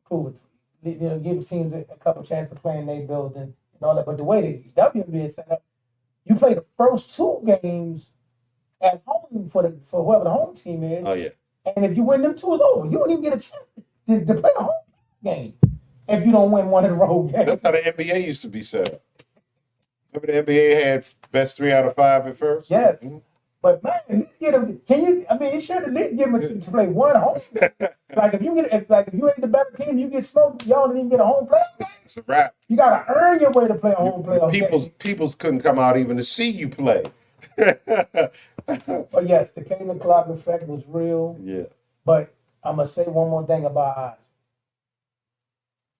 3. Give teams a couple chances to play in their building and all that. But the way the WNBA is set up, you play the first 2 games at home for whoever the home team is. Oh yeah. And if you win them 2, it's over. You don't even get a chance to play a home game if you don't win one of the road games. That's how the NBA used to be set up. Remember the NBA had best 3 out of 5 at first? Yes. Mm-hmm. But man, at least get him. Can you? I mean, you should at least give him to play one home. Like if you ain't the better team, you get smoked. Y'all didn't even get a home playoff. It's a wrap. You gotta earn your way to play a home playoff. People's couldn't come out even to see you play. But yes, the Caitlin Clark effect was real. Yeah. But I'm gonna say one more thing about Oz.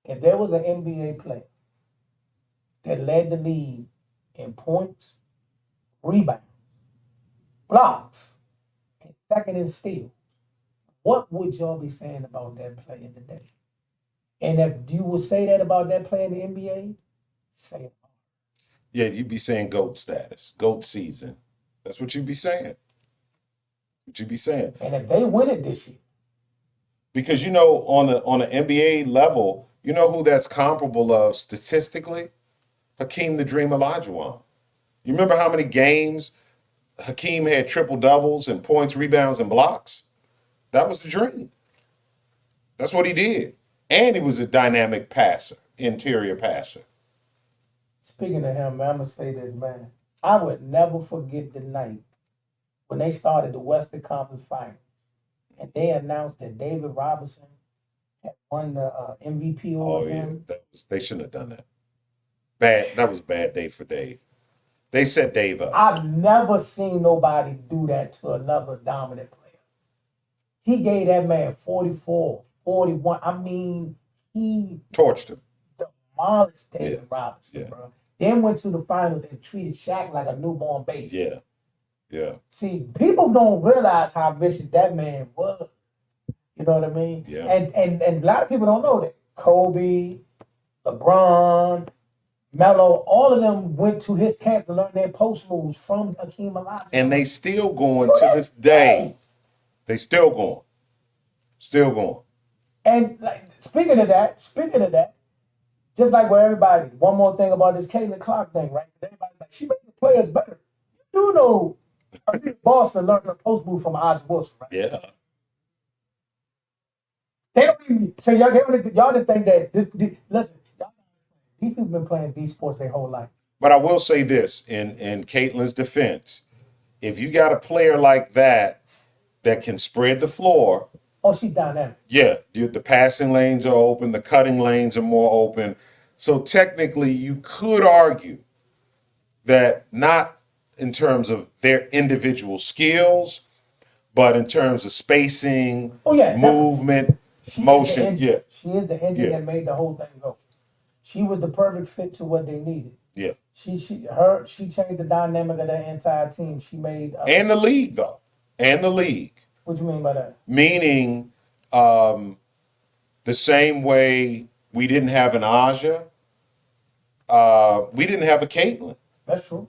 If there was an NBA player that led the league in points, rebounds, blocks, and second in steals, what would y'all be saying about that player today? And if you would say that about that player in the NBA, say it. Yeah, you'd be saying GOAT status, GOAT season. That's what you'd be saying. What you'd be saying. And if they win it this year. Because on an NBA level, you know who that's comparable of statistically? Hakeem the Dream Olajuwon. You remember how many games Hakeem had triple doubles and points, rebounds, and blocks? That was the dream. That's what he did. And he was a dynamic passer, interior passer. Speaking of him, man, I'm gonna say this, man. I would never forget the night when they started the Western Conference Finals, and they announced that David Robinson had won the MVP over him. They shouldn't have done that. Bad. That was a bad day for Dave. They set Dave up. I've never seen nobody do that to another dominant player. He gave that man 44, 41. I mean, he torched him. Demolished David Robinson, bro. Then went to the finals and treated Shaq like a newborn baby. Yeah. See, people don't realize how vicious that man was. You know what I mean? Yeah. And a lot of people don't know that Kobe, LeBron, Melo, all of them went to his camp to learn their post moves from Hakeem Olajuwon. And they still going to this day. They still going. Still going. And like speaking of that, just like where everybody, one more thing about this Caitlin Clark thing, right? Everybody's like, she made the players better. You know, I think Boston learned her post move from Ozzie Wilson, right? Yeah. They don't even, so y'all just think that, listen, these people been playing these sports their whole life. But I will say this, in Caitlin's defense, if you got a player like that can spread the floor. Oh, she's dynamic. Yeah, the passing lanes are open, the cutting lanes are more open. So technically, you could argue that not in terms of their individual skills, but in terms of spacing, movement, motion. She is the engine that made the whole thing go. She was the perfect fit to what they needed. Yeah. She changed the dynamic of the entire team. She made and the league though. And the league. What do you mean by that? Meaning the same way we didn't have an Aja, we didn't have a Caitlin. That's true.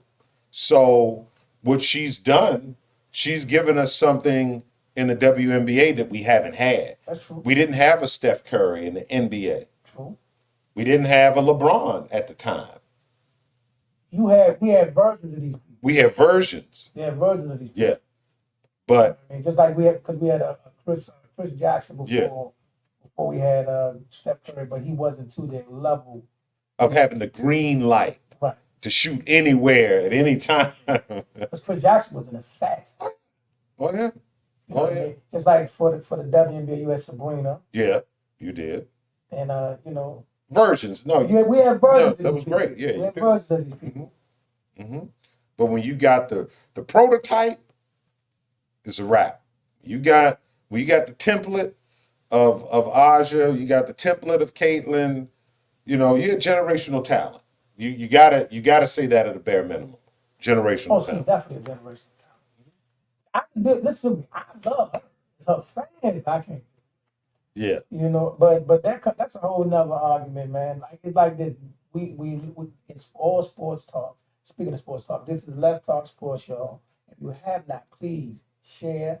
So what she's done, she's given us something in the WNBA that we haven't had. That's true. We didn't have a Steph Curry in the NBA. True. We didn't have a LeBron at the time. We had versions of these people. We have versions. Yeah, versions of these people. Yeah. But I mean, just like we had a Chris Jackson before we had Steph Curry, but he wasn't to their level of having the green light to shoot anywhere at any time. Because Chris Jackson was an assassin. Oh yeah. I mean? Just like for the WNBA, you had Sabrina. Yeah, you did. And versions. No, we have versions. No, that was great. Yeah, we have versions of these people. Mm-hmm. But when you got the prototype, it's a wrap. You got the template of Aja, you got the template of Caitlin. You know, you're a generational talent. You gotta say that at a bare minimum. Generational talent. She's definitely a generational talent. Listen, I love her. Her fans, I can't. Yeah. You know, but that's a whole nother argument, man. Like it's like this. We it's all sports talk. Speaking of sports talk, this is Let's Talk Sports, y'all. If you have not, please share,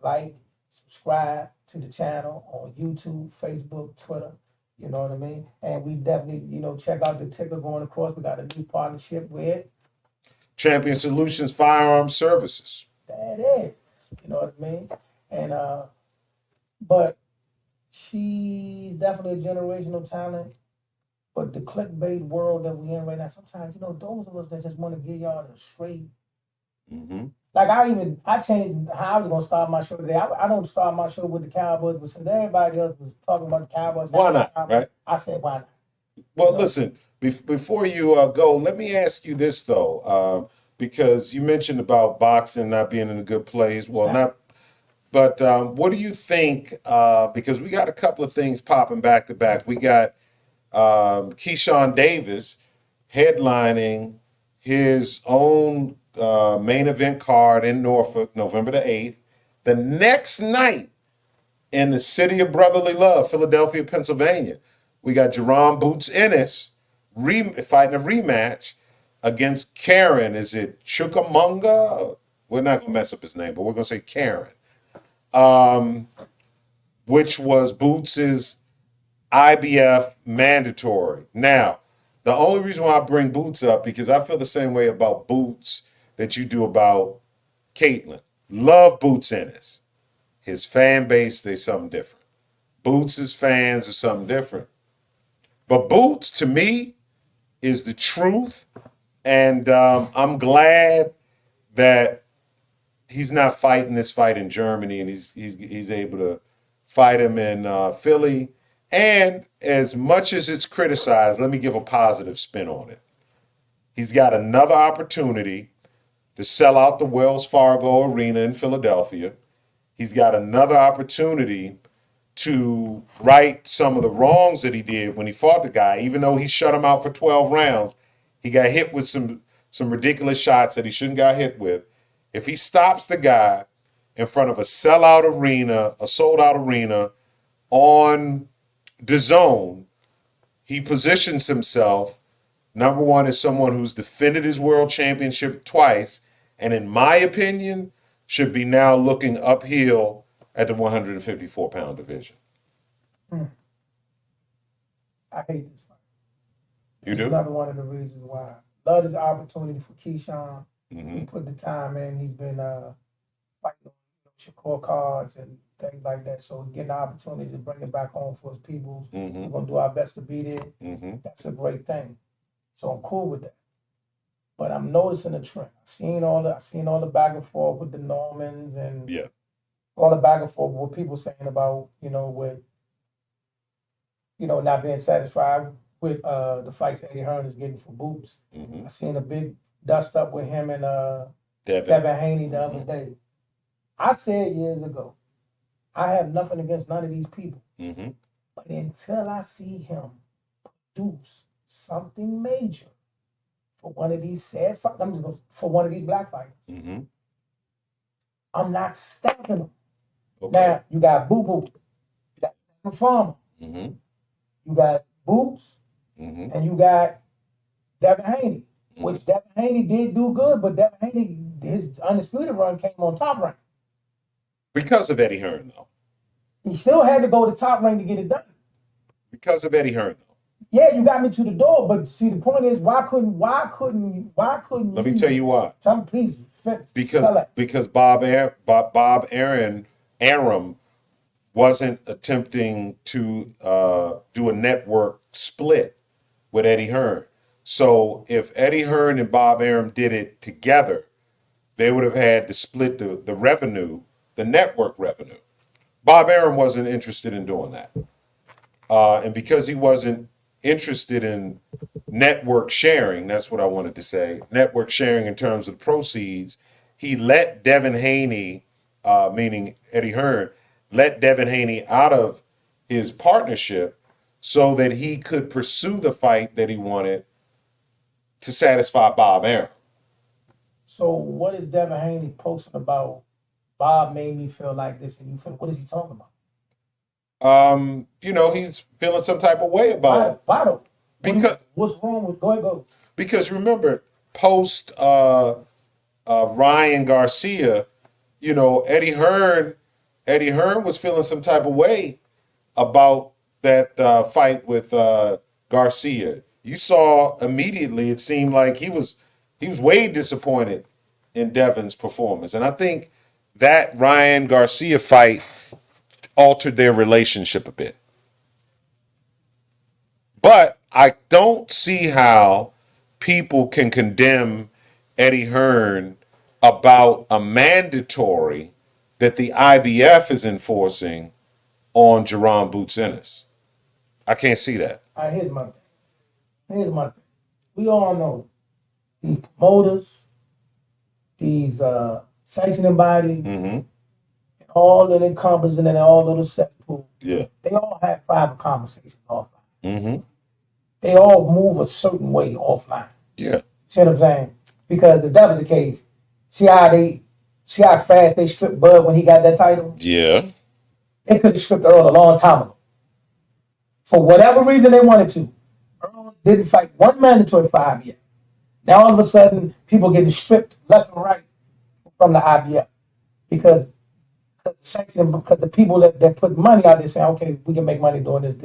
like, subscribe to the channel on YouTube, Facebook, Twitter. You know what I mean? And we definitely, check out the ticker going across. We got a new partnership with Champion Solutions Firearms Services. That is. You know what I mean? And but she's definitely a generational talent. But the clickbait world that we're in right now, sometimes, those of us that just want to give y'all the straight Like I changed how I was gonna start my show today. I don't start my show with the Cowboys, but since everybody else was talking about the Cowboys, Why not, right? I said why not? Well, listen, before you go, let me ask you this though, because you mentioned about boxing not being in a good place. Well, not, but what do you think? Because we got a couple of things popping back to back. We got Keyshawn Davis headlining his own main event card in Norfolk, November the 8th. The next night in the city of brotherly love, Philadelphia, Pennsylvania, we got Jerome Boots Ennis fighting a rematch against Karen. Is it Chukamunga? We're not going to mess up his name, but we're going to say Karen, which was Boots's IBF mandatory. Now, the only reason why I bring Boots up, because I feel the same way about Boots that you do about Caitlin. Love Boots Ennis. His fan base, they something different. Boots' fans are something different. But Boots, to me, is the truth. And I'm glad that he's not fighting this fight in Germany and he's able to fight him in Philly. And as much as it's criticized, let me give a positive spin on it. He's got another opportunity to sell out the Wells Fargo Arena in Philadelphia. He's got another opportunity to right some of the wrongs that he did when he fought the guy. Even though he shut him out for 12 rounds, he got hit with some ridiculous shots that he shouldn't got hit with. If he stops the guy in front of a sellout arena, a sold-out arena on the zone, he positions himself, number one, as someone who's defended his world championship twice, and in my opinion, should be now looking uphill at the 154-pound division. I hate this fight. You do? Another one of the reasons why. Love this opportunity for Keyshawn. He put the time in. He's been fighting Shakur cards and things like that. So getting the opportunity to bring it back home for his people. We're gonna do our best to be there. That's a great thing. So I'm cool with that. But I'm noticing a trend. I've seen all the back and forth with the Normans and all the back and forth what people saying about, with not being satisfied with the fights Eddie Hearn is getting for Boots. I seen a big dust up with him and Devin Haney the other day. I said years ago, I have nothing against none of these people. But until I see him produce something major for one of these for one of these black fighters, I'm not stopping them. Okay. Now, you got Boo Boo, you got Farmer, you got Boots, and you got Devin Haney, which Devin Haney did do good, but Devin Haney, his undisputed run came on Top Rank. Because of Eddie Hearn, though. He still had to go to Top Rank to get it done. Because of Eddie Hearn, though. Yeah, you got me to the door, but see, the point is, why couldn't? Let me tell you why. Tell me, please. Because Bob Arum wasn't attempting to do a network split with Eddie Hearn. So if Eddie Hearn and Bob Arum did it together, they would have had to split the revenue, the network revenue. Bob Arum wasn't interested in doing that. And because he wasn't interested in network sharing, that's what I wanted to say, network sharing in terms of the proceeds, he let Devin Haney, meaning Eddie Hearn, let Devin Haney out of his partnership so that he could pursue the fight that he wanted to satisfy Bob Arum. So what is Devin Haney posting about? Bob made me feel like this, and you feel. What is he talking about? He's feeling some type of way about it. Why though? Because what's wrong with go? Because remember, post Ryan Garcia, Eddie Hearn was feeling some type of way about that fight with Garcia. You saw immediately, it seemed like he was way disappointed in Devin's performance. And I think that Ryan Garcia fight altered their relationship a bit. But I don't see how people can condemn Eddie Hearn about a mandatory that the IBF is enforcing on Jerron Boots Ennis. I can't see that. All right, here's my thing. We all know these promoters, these sanctioning bodies, all that encompassing and all of the cesspool. Yeah. They all have private conversations offline. Mm-hmm. They all move a certain way offline. Yeah. See what I'm saying? Because if that was the case, see how fast they stripped Bud when he got that title? Yeah. They could have stripped Earl a long time ago. For whatever reason they wanted to. Earl didn't fight one mandatory for IBF. Now all of a sudden, people getting stripped left and right from the IBF. Because the people that put money out there saying, okay, we can make money doing this.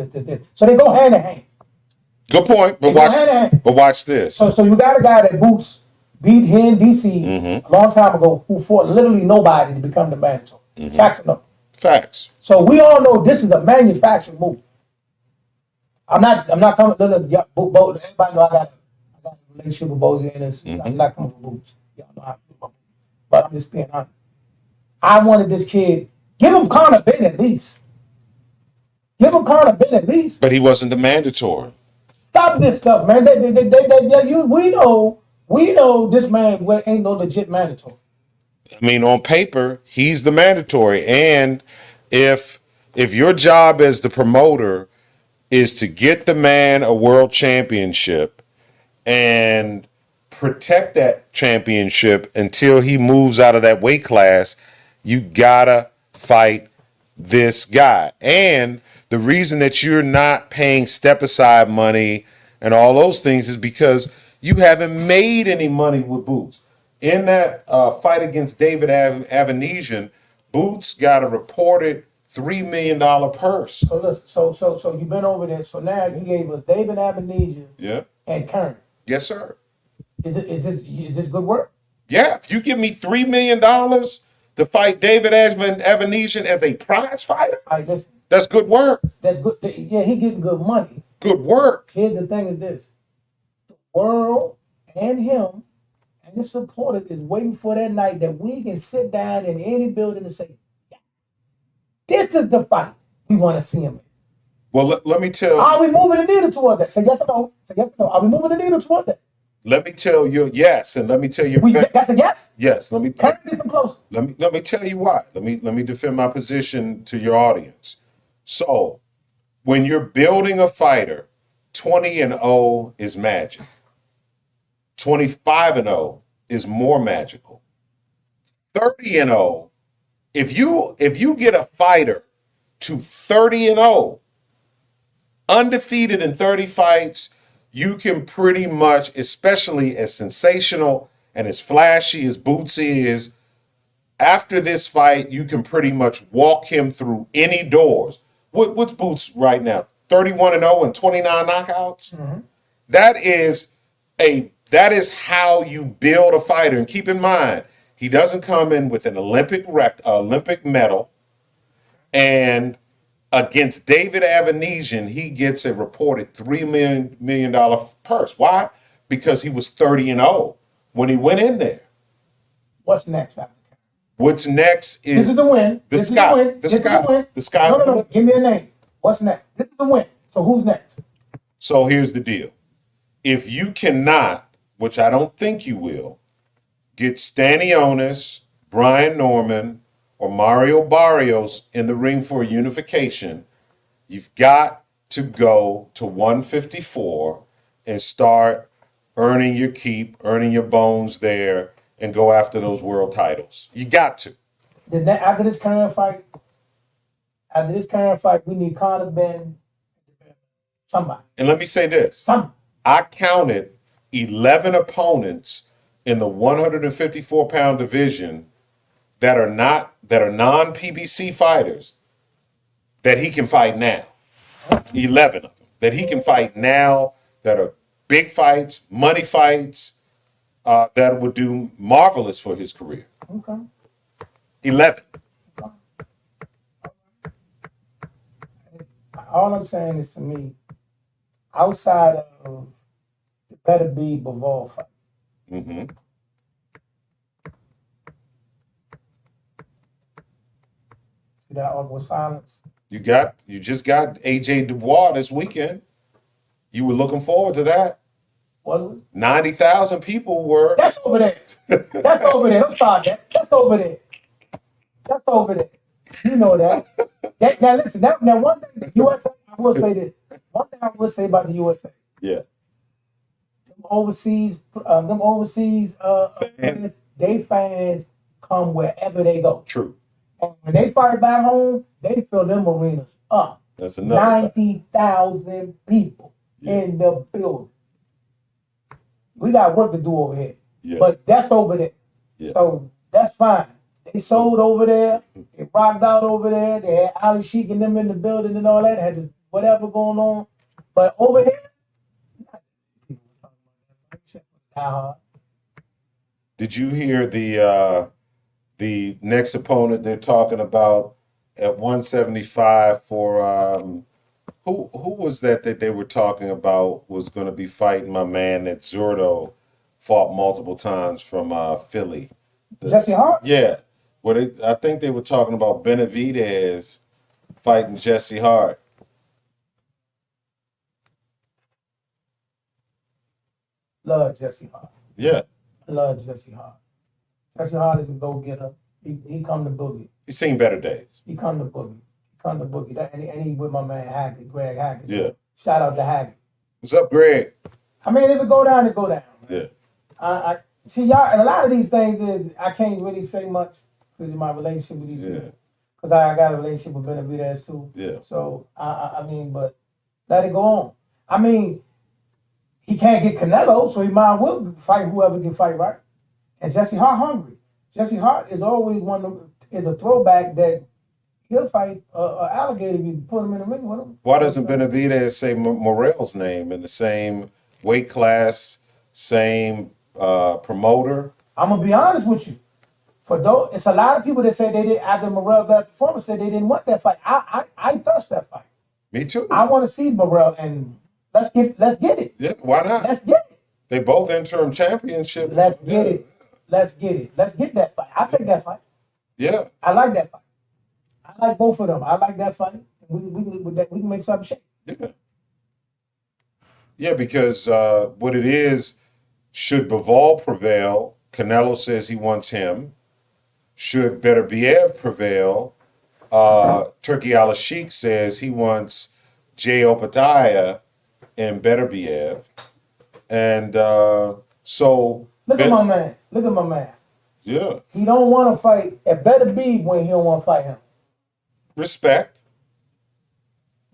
So they go hand in hand. Good point. But watch this. So you got a guy that Boots beat here in DC a long time ago who fought literally nobody to become the mandatory. Facts or no? Facts. So we all know this is a manufactured move. I'm not coming. Everybody know I got a relationship with Bozy and this. I'm not coming for Boots. Y'all know how I feel about Boots. But I'm just being honest. I wanted this kid, give him Conor Ben at least. Give him Conor Ben at least. But he wasn't the mandatory. Stop this stuff, man. We know this man ain't no legit mandatory. I mean, on paper, he's the mandatory. And if your job as the promoter is to get the man a world championship and protect that championship until he moves out of that weight class, you gotta fight this guy. And the reason that you're not paying step aside money and all those things is because you haven't made any money with Boots. In that fight against David Avanesian, Boots got a reported $3 million purse. So listen, so you've been over there. So now you gave us David Avanesian and Kern. Yes, sir. Is this good work? Yeah. If you give me $3 million to fight David Avanesian as a prize fighter, All right, listen. That's good work. That's good. Yeah, he getting good money. Good work. Here's the thing is this. The world and him and his supporters is waiting for that night that we can sit down in any building and say, yeah, this is the fight we want to see him in. Well, let me tell you. Are we moving the needle toward that? Say yes or no. Say yes or no. Are we moving the needle toward that? Let me tell you yes, and let me tell you. That's a yes? Yes. Let me. Can we get some closer? Let me tell you why. Let me defend my position to your audience. So, when you're building a fighter, 20-0 is magic. 25-0 is more magical. 30-0, if you get a fighter to 30-0, undefeated in 30 fights, you can pretty much, especially as sensational and as flashy as Boots is, after this fight, you can pretty much walk him through any doors. What's Boots right now? 31-0 and 29 knockouts? Mm-hmm. That is how you build a fighter. And keep in mind, he doesn't come in with an Olympic medal. And against David Avanesian, he gets a reported $3 million purse. Why? Because he was 30-0 when he went in there. What's next after that? What's next is this is the win. This is the win. The sky. No. Give me a name. What's next? This is the win. So who's next? So here's the deal. If you cannot, which I don't think you will, get Stanionis, Brian Norman, or Mario Barrios in the ring for unification, you've got to go to 154 and start earning your keep, earning your bones there, and go after those world titles. You got to. After this current fight, we need Conor Ben, somebody. And let me say this. I counted 11 opponents in the 154-pound division that are non-PBC fighters that he can fight now. 11 of them that he can fight now that are big fights, money fights, that would do marvelous for his career. Okay. 11. All I'm saying is, to me, outside of the better be Bivol fight, See that awkward silence? You just got AJ Dubois this weekend. You were looking forward to that. Was it? 90,000 people were. That's over there. That's over there. Don't start that. That's over there. That's over there. You know that. Now listen. Now one thing the USA, I will say this. One thing I will say about the USA. Yeah. Them overseas fans, they fans come wherever they go. True. And when they fight back home, they fill them arenas up. That's another 90,000 people in the building. We got work to do over here. Yeah. But that's over there. Yeah. So that's fine. They sold over there. They rocked out over there. They had Ali Sheik and them in the building and all that. Had whatever going on. But over here, Did you hear the next opponent they're talking about at 175 for who was that they were talking about was going to be fighting my man that Zurdo fought multiple times from Philly? Jesse Hart? Yeah. Well, I think they were talking about Benavidez fighting Jesse Hart. Love Jesse Hart. Yeah. I love Jesse Hart. Jesse Hart is a go-getter. He come to boogie. He's seen better days. He come to boogie. And he with my man Hackett, Greg Hackett. Yeah. Shout out to Hackett. What's up, Greg? I mean, if it go down, it go down. Yeah. I see y'all, and a lot of these things is I can't really say much because of my relationship with these people. Because I got a relationship with Benavidez too. Yeah. So I mean, but let it go on. I mean, he can't get Canelo, so he might as well fight whoever can fight, right? And Jesse Hart hungry. Jesse Hart is always is a throwback that he'll fight an alligator if you put him in the ring with him. Why doesn't Benavidez say Morrell's name in the same weight class, same promoter? I'm gonna be honest with you. For those, it's a lot of people that say they did after Morrell got performance said they didn't want that fight. I thirst that fight. Me too. I want to see Morrell and let's get it. Yeah, why not? Let's get it. They both interim championship. Let's get it. Let's get it. Let's get that fight. I'll take that fight. Yeah. I like that fight. I like both of them. I like that fight. We can make something shake. Yeah. Yeah, because what it is, should Bivol prevail, Canelo says he wants him. Should Beterbiev prevail, Turki Al-Sheikh says he wants Jay Opadiah and Beterbiev. And so... Look at my man. Look at my man. Yeah. He don't want to fight. It better be when he don't want to fight him. Respect.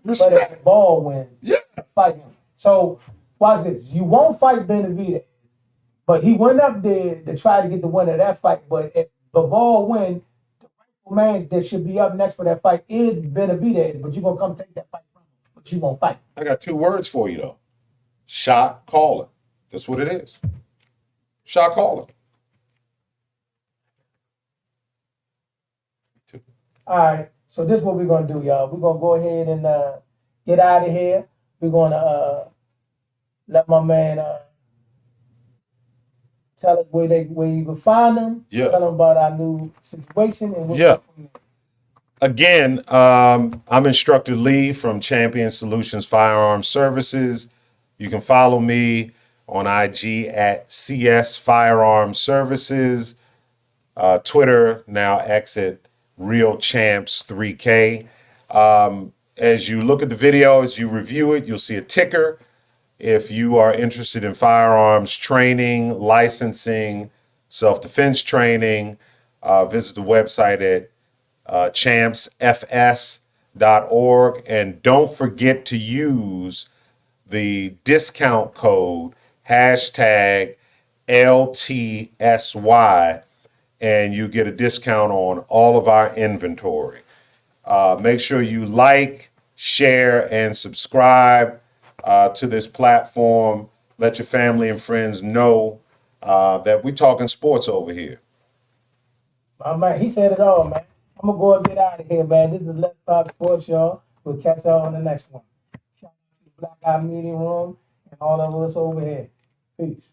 But if the ball win, fight him. So watch this. You won't fight Benavidez, but he went up there to try to get the win of that fight. But if the ball win, the rightful man that should be up next for that fight is Benavidez. But you're gonna come take that fight from him. But you won't fight. I got 2 words for you though. Shot caller. That's what it is. Shot caller. All right. So this is what we're gonna do, y'all. We're gonna go ahead and get out of here. We're gonna let my man tell us where you can find them. Yeah. Tell them about our new situation and Again, I'm Instructor Lee from Champion Solutions Firearms Services. You can follow me on IG at CS Firearms Services, Twitter, now X at Real Champs 3K. As you look at the video, as you review it, you'll see a ticker. If you are interested in firearms training, licensing, self-defense training, visit the website at champsfs.org. And don't forget to use the discount code #LTSY, and you get a discount on all of our inventory. Make sure you like, share, and subscribe to this platform. Let your family and friends know that we're talking sports over here. My man, he said it all, man. I'm gonna go and get out of here, man. This is the Let's Talk Sports, y'all. We'll catch y'all on the next one. Shout out to the Black Eye Meeting Room and all of us over here. Peace.